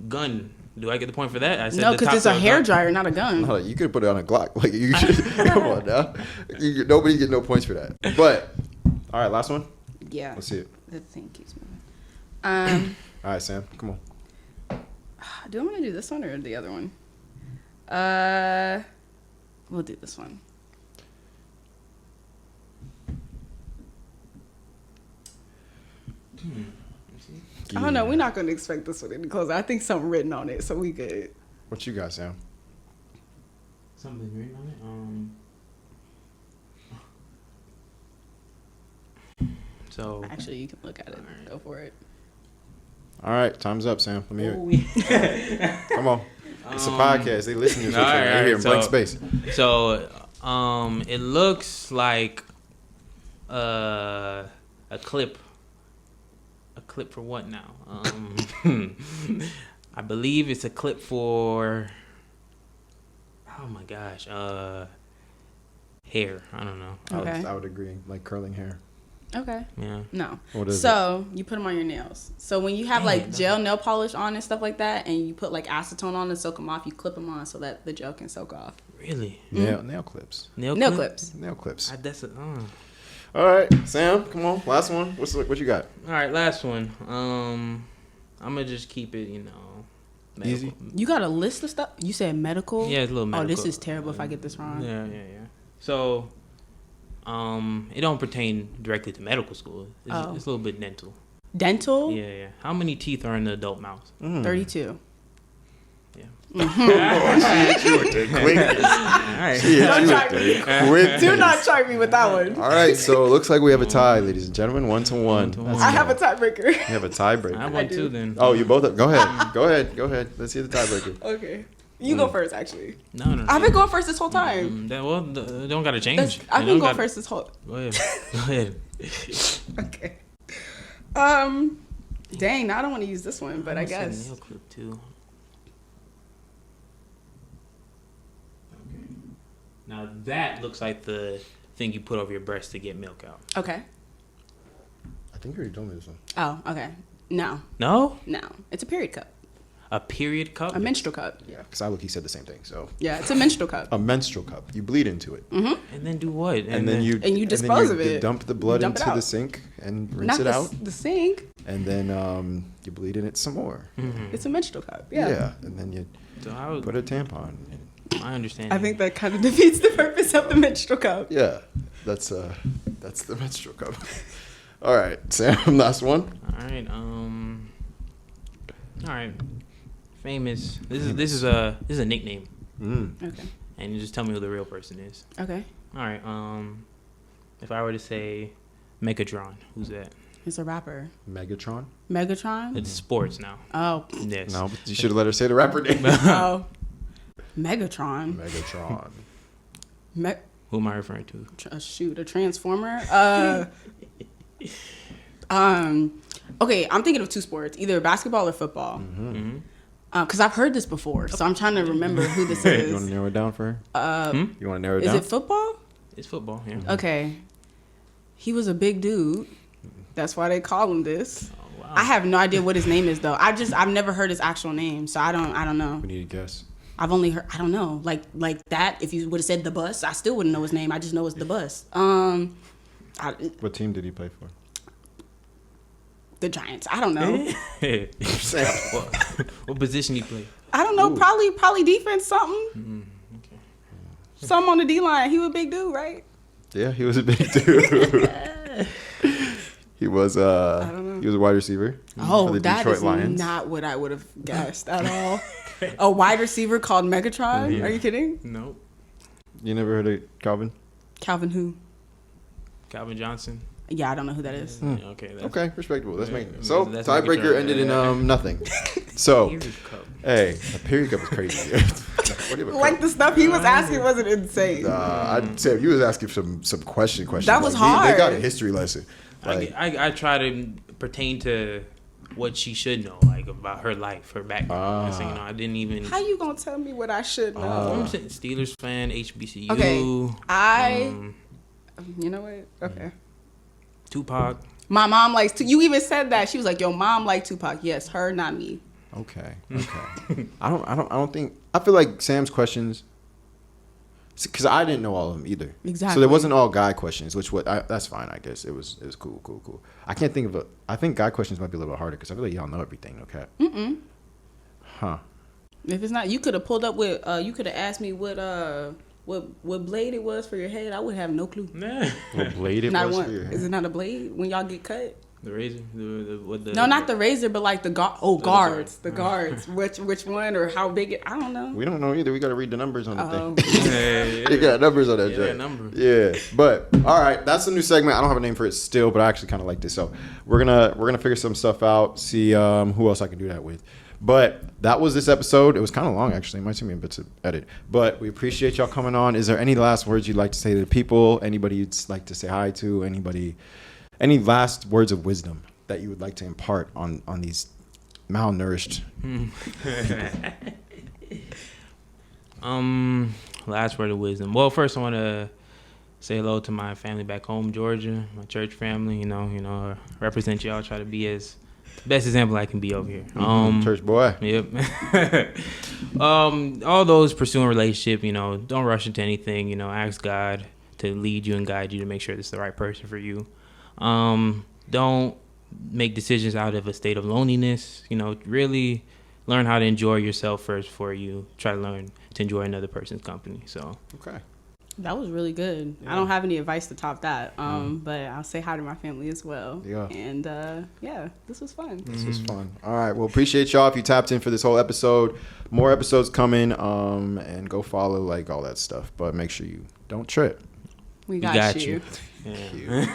gun. Do I get the point for that? I said No, the because top it's a to the hair bottom. dryer, not a gun. Hold on, you could put it on a Glock. Like you should. Come on now. Nobody get no points for that. But All right, last one. Yeah. Let's see it. The thing keeps moving. All right, Sam, come on. Do I want to do this one or the other one? We'll do this one. I don't know. We're not going to expect this one any closer. I think something written on it, so we good. What you got, Sam? Something written on it. So Actually, you can look at it. Go for it. All right, time's up, Sam. Let me hear oh, it. Come on. It's a podcast. They listen to you. all right, Right here in blank so- space. So, it looks like a clip. A clip for what now? I believe it's a clip for. Oh my gosh, hair. I don't know. Okay. I would agree. Like curling hair. Okay. Yeah. No. What is So you put them on your nails. So when you have like gel nail polish on and stuff like that, and you put like acetone on to soak them off, you clip them on so that the gel can soak off. Really? Nail clips. Nail clips. Nail clips. That's a. All right, Sam, come on. Last one. What you got? All right, last one. I'm gonna just keep it, medical. Easy? You got a list of stuff. You said medical. Yeah, it's a little medical. Oh, this is terrible if I get this wrong. Yeah. So, it don't pertain directly to medical school. It's a little bit dental. Dental. Yeah. How many teeth are in the adult mouth? 32. Quick. Do not try me with that one. all right, so it looks like we have a tie, ladies and gentlemen, 1-1. I have a tiebreaker. You have a tiebreaker. I won too then. Oh, you both have. Go ahead. Let's see the tiebreaker. Okay. You go first, actually. No. I've been going first this whole time. They don't gotta change. I've been going first this whole. Go ahead. Okay. Dang, now I don't want to use this one, but I guess. Nail clip too. Okay. Now that looks like the thing you put over your breast to get milk out. Okay. I think you already told me this one. Oh, okay. No. No? It's a period cup. A period cup? A menstrual cup. Yeah, because I said the same thing. So Yeah, it's a menstrual cup. a menstrual cup. You bleed into it, And then do what? and then you dispose of you it. dump the blood Dump it into the out. sink and rinse Not it out, the sink. and then you bleed in it some more. It's a menstrual cup. Yeah. And then you So I would, put a tampon. in. I understand. I think that kind of defeats the purpose of the menstrual cup. Yeah, that's the menstrual cup. All right, Sam, last one. All right. Famous. This is a nickname, Okay. and you just tell me who the real person is. Okay. All right. If I were to say Megatron, who's that? It's a rapper. Megatron. Megatron? It's sports now. Oh. Yes. No, but you should have let her say the rapper name. Oh. Megatron. Megatron. Who am I referring to? A transformer. Okay, I'm thinking of two sports, either basketball or football. Because I've heard this before, so I'm trying to remember who this You want is. to narrow it down for her? You want to narrow it Is down? it football? It's football. Yeah. Okay. He was a big dude. That's why they call him this. Oh, wow. I have no idea what his name is though. I've never heard his actual name, so I don't know. We need a guess. I've only heard, I don't know, like that. If you would have said the bus, I still wouldn't know his name. I just know it's the bus. What team did he play for? The Giants. I don't know. What position he play? I don't know. Probably defense. Something. Okay. Something on the D line. He was a big dude, right? Yeah, he was a big dude. He was don't know. he was a wide receiver for Oh, the that Detroit is Lions. not what I would have guessed at all. A wide receiver called Megatron? Yeah. Are you kidding? Nope. You never heard of Calvin? Calvin who? Calvin Johnson. Yeah, I don't know who that is. Yeah, okay. That's Okay, respectable. That's Yeah, making so that's tiebreaker making sure. ended in nothing. So Period cup. hey, a period cup is crazy. What do you have a Like cup? the stuff he was asking wasn't insane. I'd say if you was asking some questions. That was They got a hard. history lesson. Like, I try to pertain to what she should know, like about her life, her background. So, I didn't even. How you gonna tell me what I should know? I'm a Steelers fan, HBCU. Okay, you know what? Okay. Tupac. My mom likes. You even said that. She was like, "Your mom liked Tupac." Yes, her, not me. Okay. I don't think. I feel like Sam's questions. Because I didn't know all of them either. Exactly. So there wasn't all guy questions, which that's fine. I guess it was cool. I can't think of a. I think guy questions might be a little bit harder because I feel like y'all know everything. Okay. Huh. If it's not, you could have pulled up with. You could have asked me what blade it was for your head. I would have no clue. Nah. What blade it Not was one. for your hair? Is it not a blade when y'all get cut? The razor, No, not the razor, but like the guards. The guards. Which one or how big it? I don't know. We don't know either. We got to read the numbers on the Oh. thing. You got numbers on that joint. number. Yeah, but all right, that's a new segment. I don't have a name for it still, but I actually kind of like this. So we're gonna figure some stuff out. See who else I can do that with. But that was this episode. It was kind of long, actually. It might take me a bit to edit. But we appreciate y'all coming on. Is there any last words you'd like to say to the people? Anybody you'd like to say hi to? Anybody? Any last words of wisdom that you would like to impart on these malnourished Last word of wisdom. Well, first I want to say hello to my family back home, Georgia, my church family. You know, represent y'all. Try to be as best example I can be over here. church boy? Yep. All those pursuing a relationship, don't rush into anything. Ask God to lead you and guide you to make sure this is the right person for you. Don't make decisions out of a state of loneliness. Really learn how to enjoy yourself first before you try to learn to enjoy another person's company. So Okay. That was really good. Yeah. I don't have any advice to top that. But I'll say hi to my family as well. Yeah. And this was fun. This was fun. All right. Well, appreciate y'all if you tapped in for this whole episode. More episodes coming. And go follow, like, all that stuff. But make sure you don't trip. We got you. Yeah.